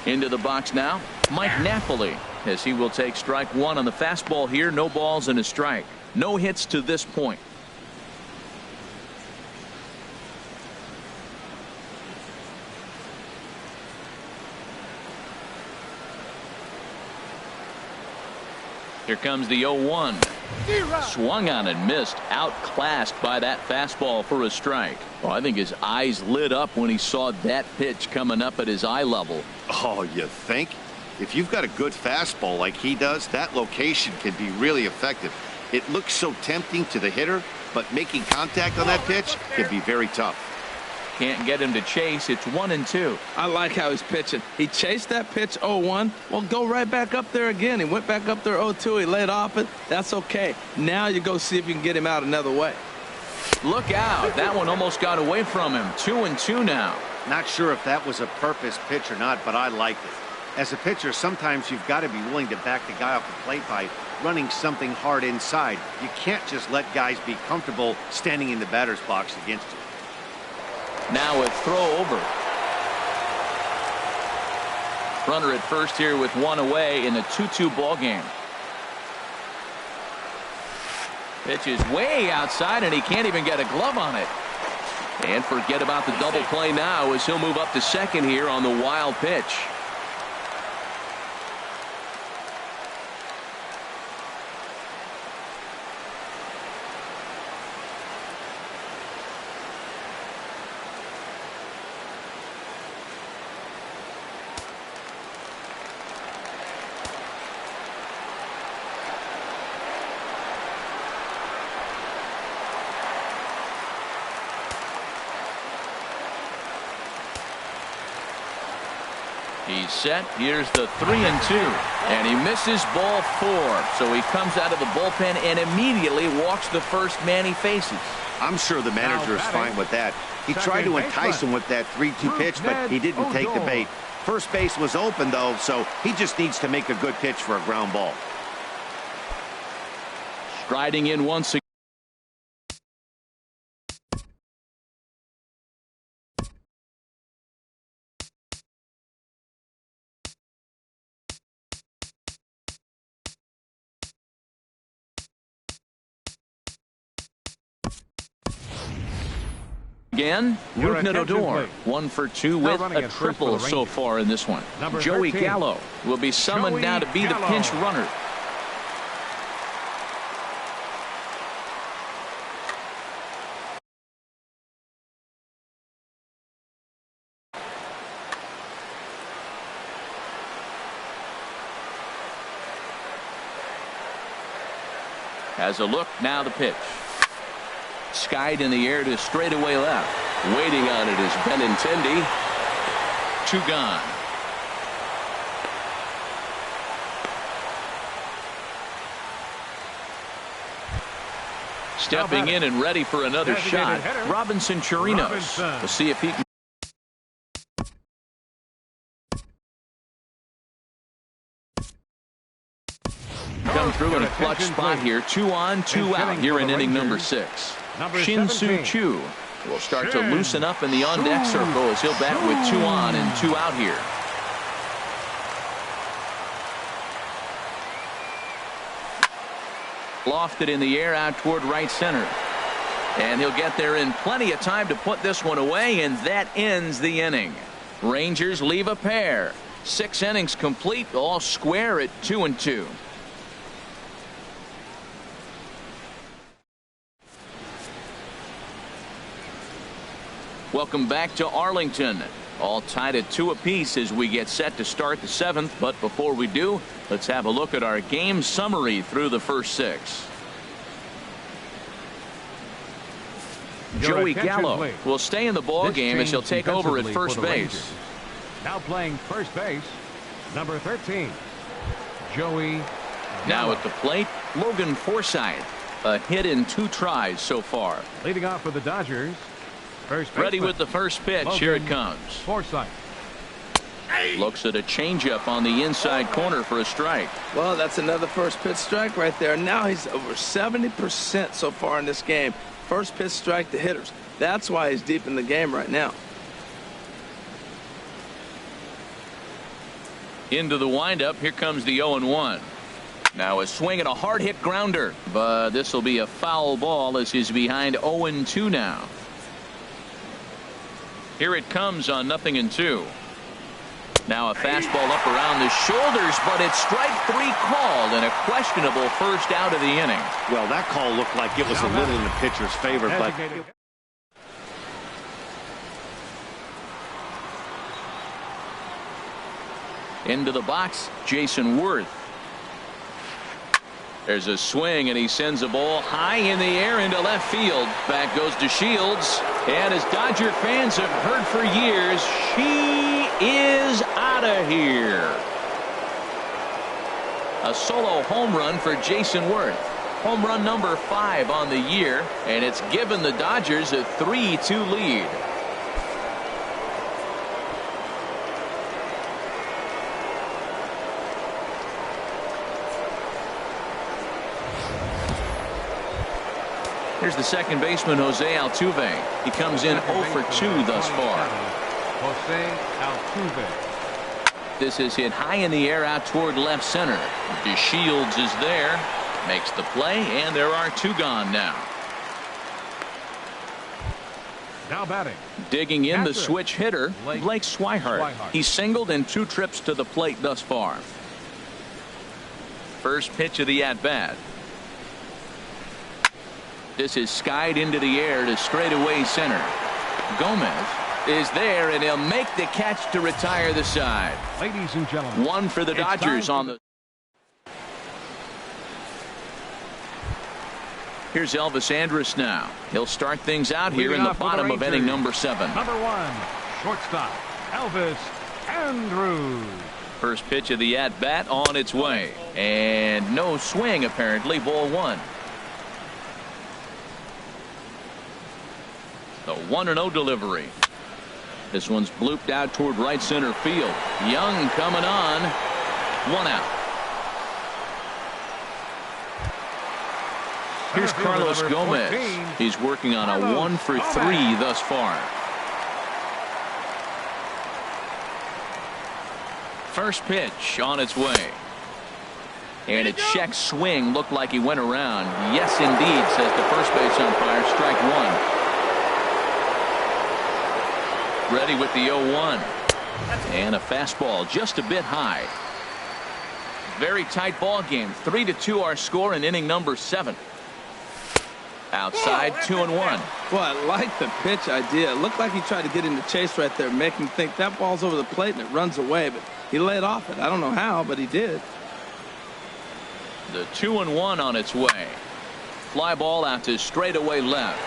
Into the box now, Mike Napoli, as he will take strike 1 on the fastball here. No balls and a strike. No hits to this point. Here comes the 0-1. Swung on and missed. Outclassed by that fastball for a strike. Well, I think his eyes lit up when he saw that pitch coming up at his eye level. Oh, you think? If you've got a good fastball like he does, that location can be really effective. It looks so tempting to the hitter, but making contact on that pitch can be very tough. Can't get him to chase. It's 1-2. I like how he's pitching. He chased that pitch 0-1. Well, go right back up there again. He went back up there 0-2. He laid off it. That's okay. Now you go see if you can get him out another way. Look out. That one almost got away from him. 2-2 now. Not sure if that was a purpose pitch or not, but I liked it. As a pitcher, sometimes you've got to be willing to back the guy off the plate by running something hard inside. You can't just let guys be comfortable standing in the batter's box against you. Now a throw over. Runner at first here with 1 away in the 2-2 ball game. Pitch is way outside, and he can't even get a glove on it. And forget about the double play now as he'll move up to second here on the wild pitch. He's set. Here's the 3-2. And he misses ball 4. So he comes out of the bullpen and immediately walks the first man he faces. I'm sure the manager is fine with that. He tried to entice him with that 3-2 pitch, but he didn't take the bait. First base was open, though, so he just needs to make a good pitch for a ground ball. Striding in once again. Again, Your Rougned attention, Odor, please. 1 for 2 Now with running a at first for triple the so Rangers. far in this one. Number Joey 13. Gallo will be summoned Joey now to be the Gallo. pinch runner. Has a look, now the pitch. Skied in the air to straightaway left. Waiting on it is Benintendi. 2 gone. Stepping in and ready for another shot, Designated hitter, Robinson Chirinos. Robinson. We'll see if he can come through in a clutch spot here. 2 on, 2 out here in inning number 6. Shin Soo Choo will start to loosen up in the on-deck circle as he'll bat with 2 on and 2 out here. Lofted in the air out toward right center. And he'll get there in plenty of time to put this one away, and that ends the inning. Rangers leave a pair. 6 innings complete, all square at 2-2. Welcome back to Arlington. All tied at 2 apiece as we get set to start the 7th. But before we do, let's have a look at our game summary through the first 6. Joey Gallo will stay in the ball game as he'll take over at first base. Now playing first base, number 13, Joey Gallo. Now at the plate, Logan Forsythe. A hit in 2 tries so far. Leading off for the Dodgers, first Ready baseman, with the first pitch. Logan Here it comes. Forsythe. Looks at a changeup on the inside corner for a strike. Well, that's another first pitch strike right there. Now he's over 70% so far in this game. First pitch strike to hitters. That's why he's deep in the game right now. Into the windup. Here comes the 0-1. Now a swing and a hard hit grounder, but this will be a foul ball as he's behind 0-2 now. Here it comes on 0-2. Now a fastball up around the shoulders, but it's strike 3 called and a questionable first out of the inning. Well, that call looked like it was a little in the pitcher's favor, but Designated. Into the box, Jason Worth. There's a swing, and he sends a ball high in the air into left field. Back goes to Shields. And as Dodger fans have heard for years, she is out of here. A solo home run for Jason Worth. Home run number 5 on the year, and it's given the Dodgers a 3-2 lead. Here's the second baseman, Jose Altuve. He comes in 0 for 2 thus far. Jose Altuve. This is hit high in the air out toward left center. DeShields is there, makes the play, and there are 2 gone now. Now batting, Digging in the Catcher, switch hitter, Blake Swihart. He singled in 2 trips to the plate thus far. First pitch of the at-bat. This is skied into the air to straightaway center. Gomez is there, and he'll make the catch to retire the side. ladies and gentlemen. 1 for the It's Dodgers time on the. Here's Elvis Andrus now. He'll start things out here in the bottom of inning number 7. Number 1, shortstop, Elvis Andrus. First pitch of the at-bat on its way. And no swing, apparently. Ball 1. The 1-0 delivery. This one's blooped out toward right center field. Young coming on. 1 out. Here's Carlos Gomez. He's working on a 1 for 3 thus far. First pitch on its way. And a check swing looked like he went around. Yes, indeed, says the first base umpire. Strike 1. Ready with the 0-1. And a fastball just a bit high. Very tight ball game. 3-2 our score in inning number 7. Outside, 2-1. Well, I like the pitch idea. It looked like he tried to get in the chase right there, make him think that ball's over the plate and it runs away, but he laid off it. I don't know how, but he did. The 2-1 on its way. Fly ball out to straightaway left.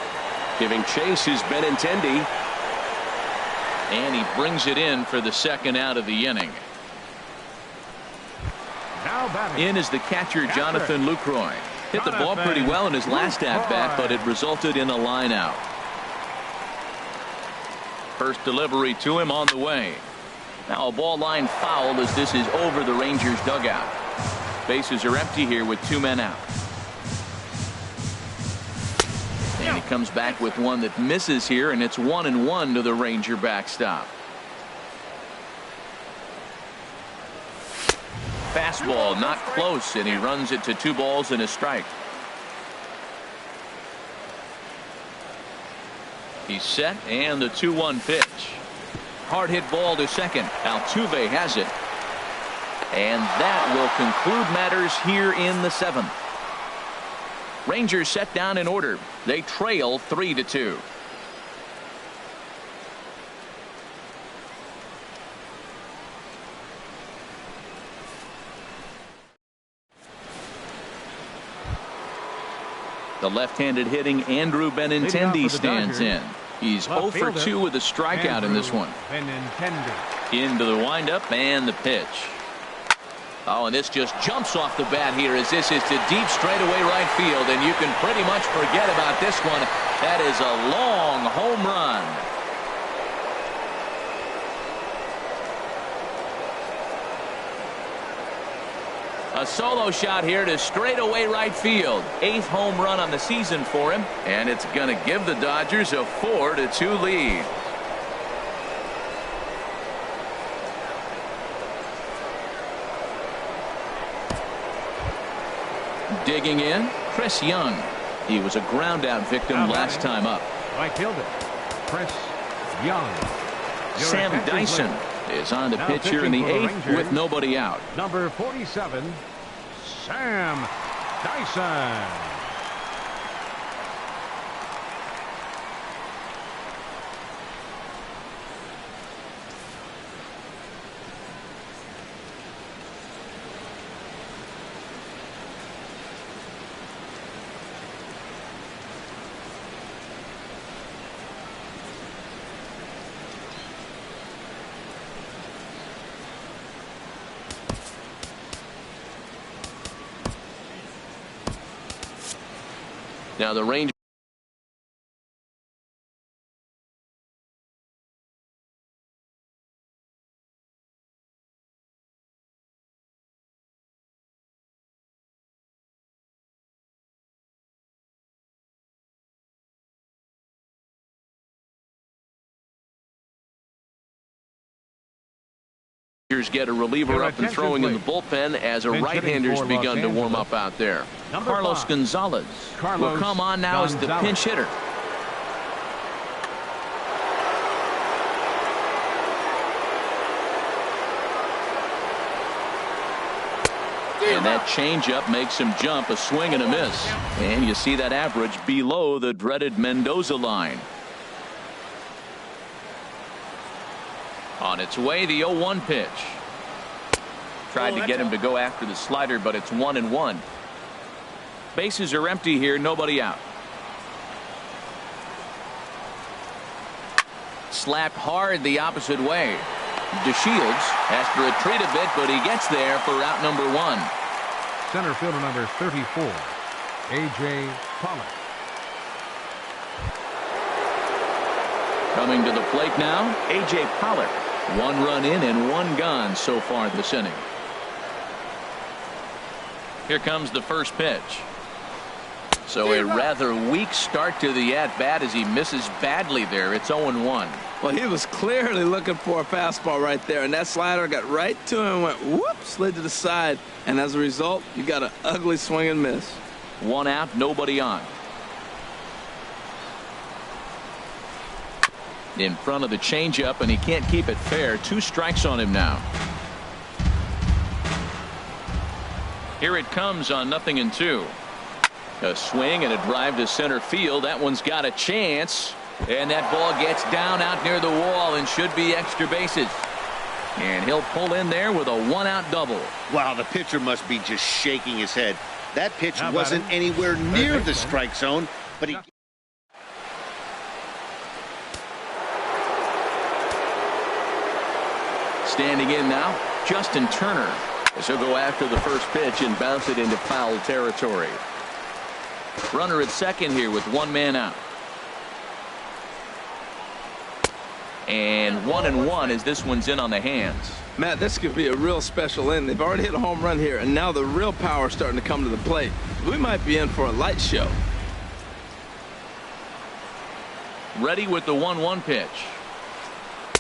Giving chase is Benintendi. And he brings it in for the second out of the inning. Now batting. In is the catcher, Jonathan Lucroy. Hit the ball pretty well in his last at-bat, but it resulted in a line out. First delivery to him on the way. Now a ball line foul as this is over the Rangers dugout. Bases are empty here with 2 men out. And he comes back with one that misses here, and it's 1-1 to the Ranger backstop. Fastball not close, and he runs it to 2 balls and a strike. He's set, and the 2-1 pitch. Hard hit ball to second. Altuve has it. And that will conclude matters here in the 7th. Rangers set down in order. They trail 3-2. The left-handed hitting Andrew Benintendi stands in. He's 0 for 2 with a strikeout in this one. Into the windup and the pitch. Oh, and this just jumps off the bat here as this is to deep straightaway right field, and you can pretty much forget about this one. That is a long home run. A solo shot here to straightaway right field. 8th home run on the season for him, and it's going to give the Dodgers a 4-2 lead. Digging in, Chris Young. He was a ground out victim last time up. Right fielder, Chris Young. Sam Dyson is on the pitch here in the 8th with nobody out. Number 47, Sam Dyson. Now the Rangers get a reliever up and throwing in the bullpen as a right-hander's begun to warm up out there. Carlos Gonzalez will come on now as the pinch hitter. And that changeup makes him jump, a swing and a miss. And you see that average below the dreaded Mendoza line. On its way, the 0-1 pitch. Tried to get him to go after the slider, but it's 1-1. Bases are empty here, nobody out. Slapped hard the opposite way. DeShields has to retreat a bit, but he gets there for out number 1. Center fielder number 34, A.J. Pollock. Coming to the plate now, A.J. Pollock. 1 run in and 1 gone so far this inning. Here comes the first pitch. So a rather weak start to the at-bat as he misses badly there. It's 0-1. Well, he was clearly looking for a fastball right there, and that slider got right to him and went whoop, slid to the side, and as a result you got an ugly swing and miss. 1 out, nobody on. in front of the changeup, and he can't keep it fair. 2 strikes on him now. Here it comes on 0-2. A swing and a drive to center field. That one's got a chance, and that ball gets down out near the wall and should be extra bases. And he'll pull in there with a 1-out double. Wow, the pitcher must be just shaking his head. That pitch wasn't anywhere near the strike zone, but he... Standing in now, Justin Turner, as he'll go after the first pitch and bounce it into foul territory. Runner at second here with 1 man out. And 1-1 as this one's in on the hands. Matt, this could be a real special inning. They've already hit a home run here, and now the real power is starting to come to the plate. We might be in for a light show. Ready with the 1-1 pitch.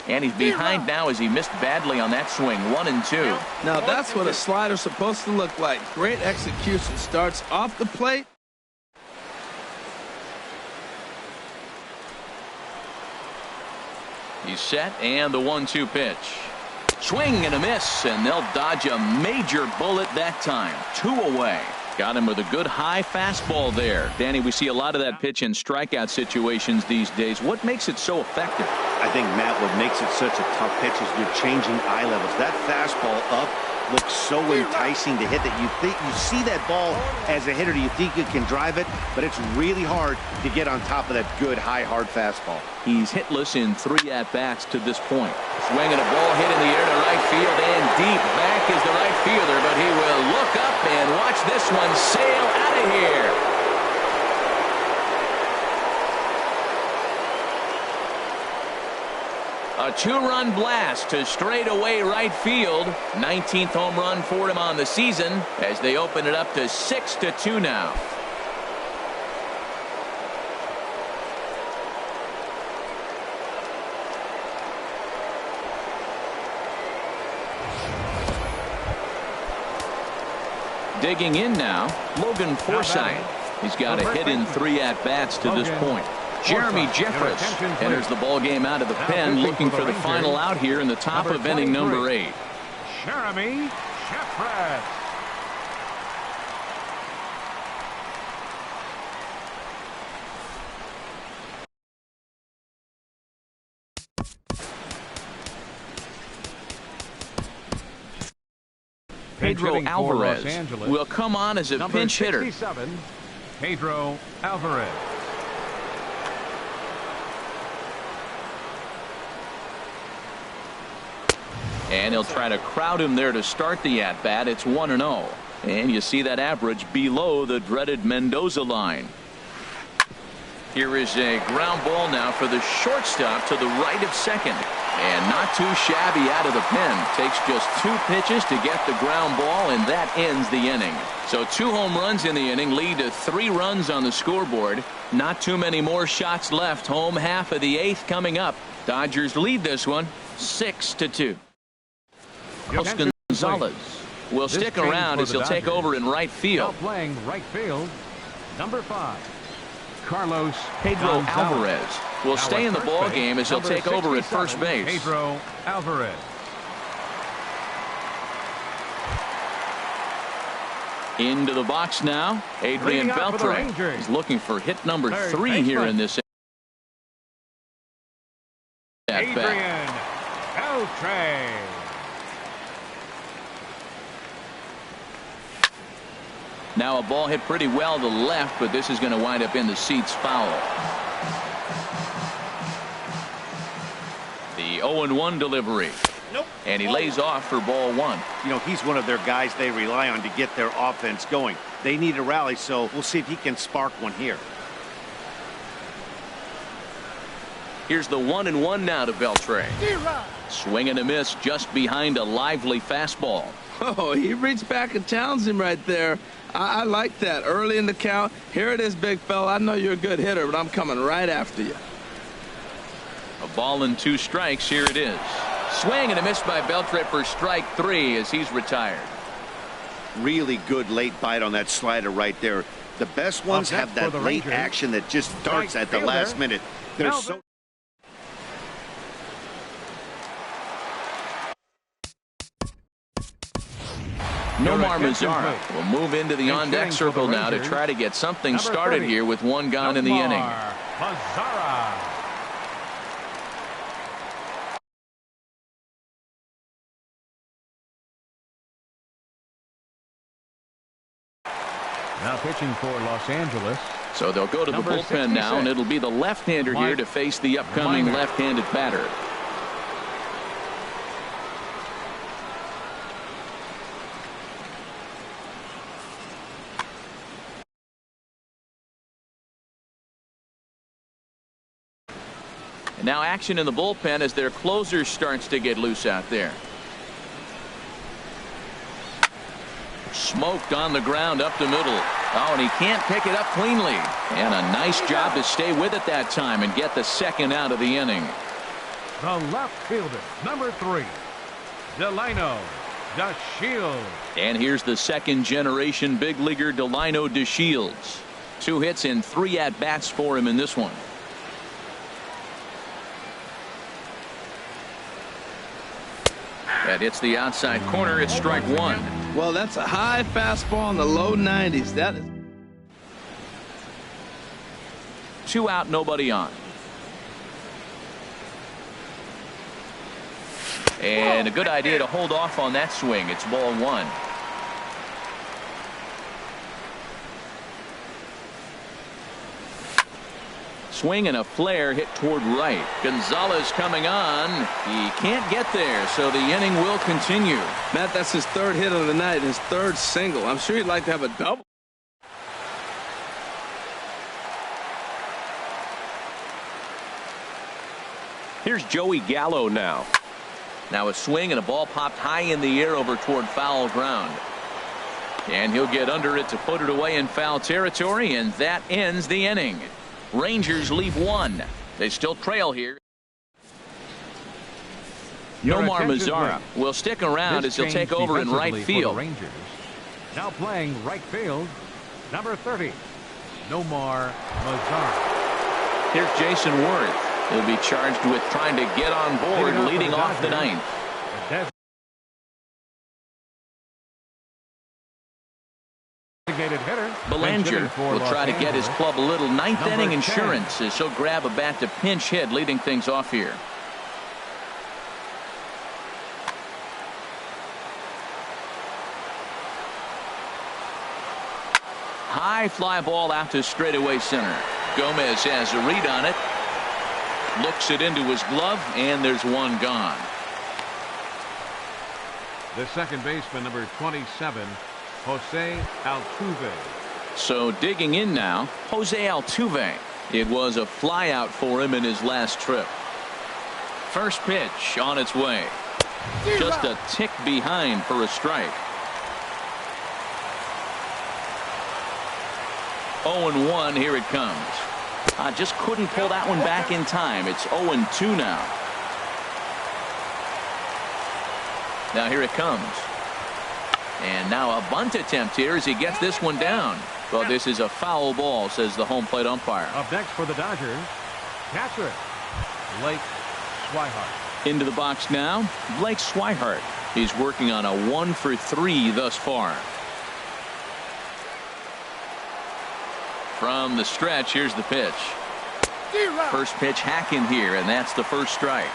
And he's behind now as he missed badly on that swing. 1-2. Now that's what a slider's supposed to look like. Great execution. Starts off the plate. He's set, and the 1-2 pitch. Swing and a miss, and they'll dodge a major bullet that time. 2 away. Got him with a good high fastball there. Danny, we see a lot of that pitch in strikeout situations these days. What makes it so effective? I think, Matt, what makes it such a tough pitch is you're changing eye levels. That fastball up looks so enticing to hit that you see that ball as a hitter, you think you can drive it, but it's really hard to get on top of that good high hard fastball. He's hitless in 3 at-bats to this point. Swinging a ball hit in the air to right field, and deep back is the right fielder, but he will look up and watch this one sail out of here. A 2-run blast to straightaway right field. 19th home run for him on the season as they open it up to 6-2 now. Digging in now, Logan Forsythe. He's got a hit in 3 at-bats to this point. Jeremy Jeffress enters the ball game out of the pen, looking for the final out here in the top of inning number 8. Jeremy Jeffress. Pedro Alvarez will come on as a pinch hitter. Pedro Alvarez. And he'll try to crowd him there to start the at-bat. It's 1-0. And you see that average below the dreaded Mendoza line. Here is a ground ball now for the shortstop to the right of second. And not too shabby out of the pen. Takes just 2 pitches to get the ground ball, and that ends the inning. So 2 home runs in the inning lead to 3 runs on the scoreboard. Not too many more shots left. Home half of the 8th coming up. Dodgers lead this one 6-2. Gonzalez will stick around as he'll take over in right field. Now playing right field, number 5, Carlos Pedro Gonzalez. Alvarez will stay in the ball game as he'll take over at first base. Pedro Alvarez. Into the box now, Adrian Beltre. He's looking for hit number 3 here in this Adrian Beltre. Now a ball hit pretty well to left, but this is going to wind up in the seats foul. The 0-1 delivery. Nope. And he lays off for ball 1. You know, he's one of their guys they rely on to get their offense going. They need a rally, so we'll see if he can spark one here. Here's the 1-1 now to Beltre. Swing and a miss just behind a lively fastball. Oh, he reached back and challenged him right there. I like that. Early in the count. Here it is, big fella. I know you're a good hitter, but I'm coming right after you. A ball and 2 strikes. Here it is. Swing and a miss by Beltre for strike 3 as he's retired. Really good late bite on that slider right there. The best ones have that late action that just darts at the last minute. They're so... Nomar Mazara will move into the on-deck circle now to try to get something started here with one gone in the inning. Mazara. Now pitching for Los Angeles. So they'll go to the bullpen now, and it'll be the left-hander here to face the upcoming left-handed batter. And now action in the bullpen as their closer starts to get loose out there. Smoked on the ground up the middle. Oh, and he can't pick it up cleanly. And a nice job to stay with it that time and get the second out of the inning. The left fielder, number 3, Delino DeShields. And here's the second-generation big leaguer Delino DeShields. 2 hits and 3 at-bats for him in this one. That hits the outside corner. It's strike 1. Well, that's a high fastball in the low 90s. That is 2 out, nobody on. And a good idea to hold off on that swing. It's ball 1. Swing and a flare hit toward right. Gonzalez coming on. He can't get there, so the inning will continue. Matt, that's his 3rd hit of the night, his 3rd single. I'm sure he'd like to have a double. Here's Joey Gallo now. Now a swing and a ball popped high in the air over toward foul ground. And he'll get under it to put it away in foul territory, and that ends the inning. Rangers leave 1. They still trail here. Nomar Mazara will stick around as he'll take over in right field. Rangers. Now playing right field, number 30, Nomar Mazara. Here's Jason Worth. He'll be charged with trying to get on board leading off the 9th. Belanger will try to get his club a little 9th inning insurance as he'll grab a bat to pinch hit, leading things off here. High fly ball out to straightaway center. Gomez has a read on it. Looks it into his glove, and there's 1 gone. The second baseman, number 27, Jose Altuve. So digging in now, Jose Altuve. It was a fly out for him in his last trip. First pitch on its way. Just a tick behind for a strike. 0-1, here it comes. Just couldn't pull that one back in time. It's 0-2 now. Now here it comes. And now a bunt attempt here as he gets this one down. Well, this is a foul ball, says the home plate umpire. Up next for the Dodgers, catcher Blake Swihart. Into the box now, Blake Swihart. He's working on a 1 for 3 thus far. From the stretch, here's the pitch. First pitch hacking here, and that's the first strike.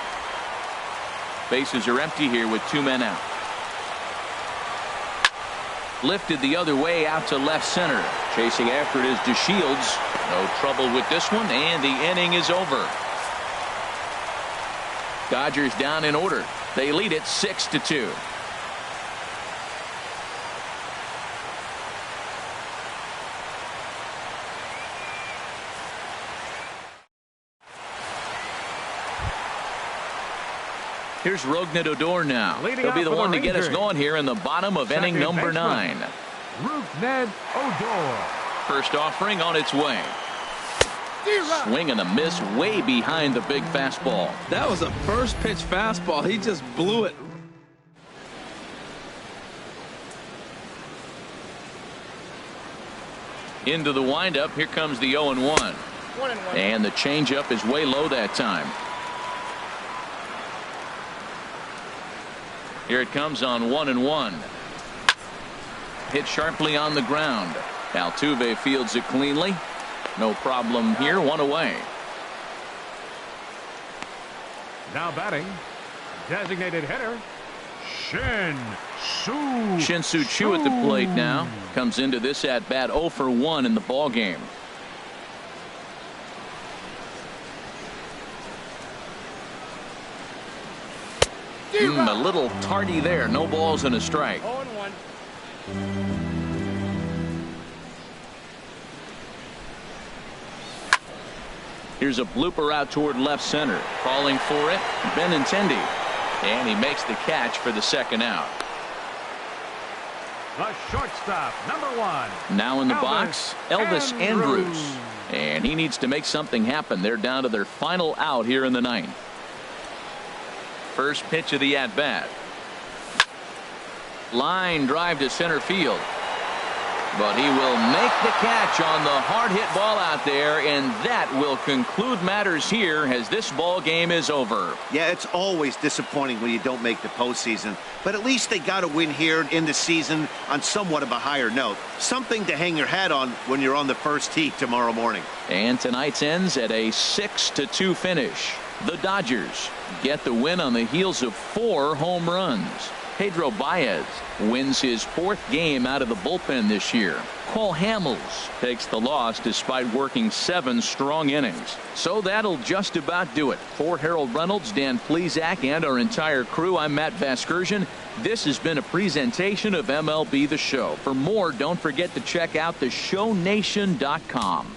Bases are empty here with 2 men out. Lifted the other way out to left center. Chasing after it is DeShields. No trouble with this one, and the inning is over. Dodgers down in order. They lead it 6-2. Here's Rougned Odor now. He'll be the one to get us going here in the bottom of inning number 9. Rougned Odor. First offering on its way. Swing and a miss way behind the big fastball. That was a first pitch fastball. He just blew it. Into the windup. Here comes the 0-1. And the changeup is way low that time. Here it comes on 1-1. hit sharply on the ground. Altuve fields it cleanly. No problem here. One away. Now batting, designated hitter, Shin-Soo Choo at the plate now. Comes into this at bat 0 for 1 in the ball game. A little tardy there. No balls and a strike. 0-1. Here's a blooper out toward left center. Calling for it, Benintendi. And he makes the catch for the second out. the shortstop, number 1. Now in the box, Elvis Andrus. And he needs to make something happen. They're down to their final out here in the ninth. First pitch of the at-bat. Line drive to center field. But he will make the catch on the hard hit ball out there, and that will conclude matters here as this ball game is over. Yeah, it's always disappointing when you don't make the postseason, but at least they got a win here in the season on somewhat of a higher note. Something to hang your hat on when you're on the first tee tomorrow morning. And tonight's ends at a 6-2 finish. The Dodgers get the win on the heels of 4 home runs. Pedro Baez wins his 4th game out of the bullpen this year. Cole Hamels takes the loss despite working 7 strong innings. So that'll just about do it. For Harold Reynolds, Dan Plesac, and our entire crew, I'm Matt Vasgersian. This has been a presentation of MLB The Show. For more, don't forget to check out theshownation.com.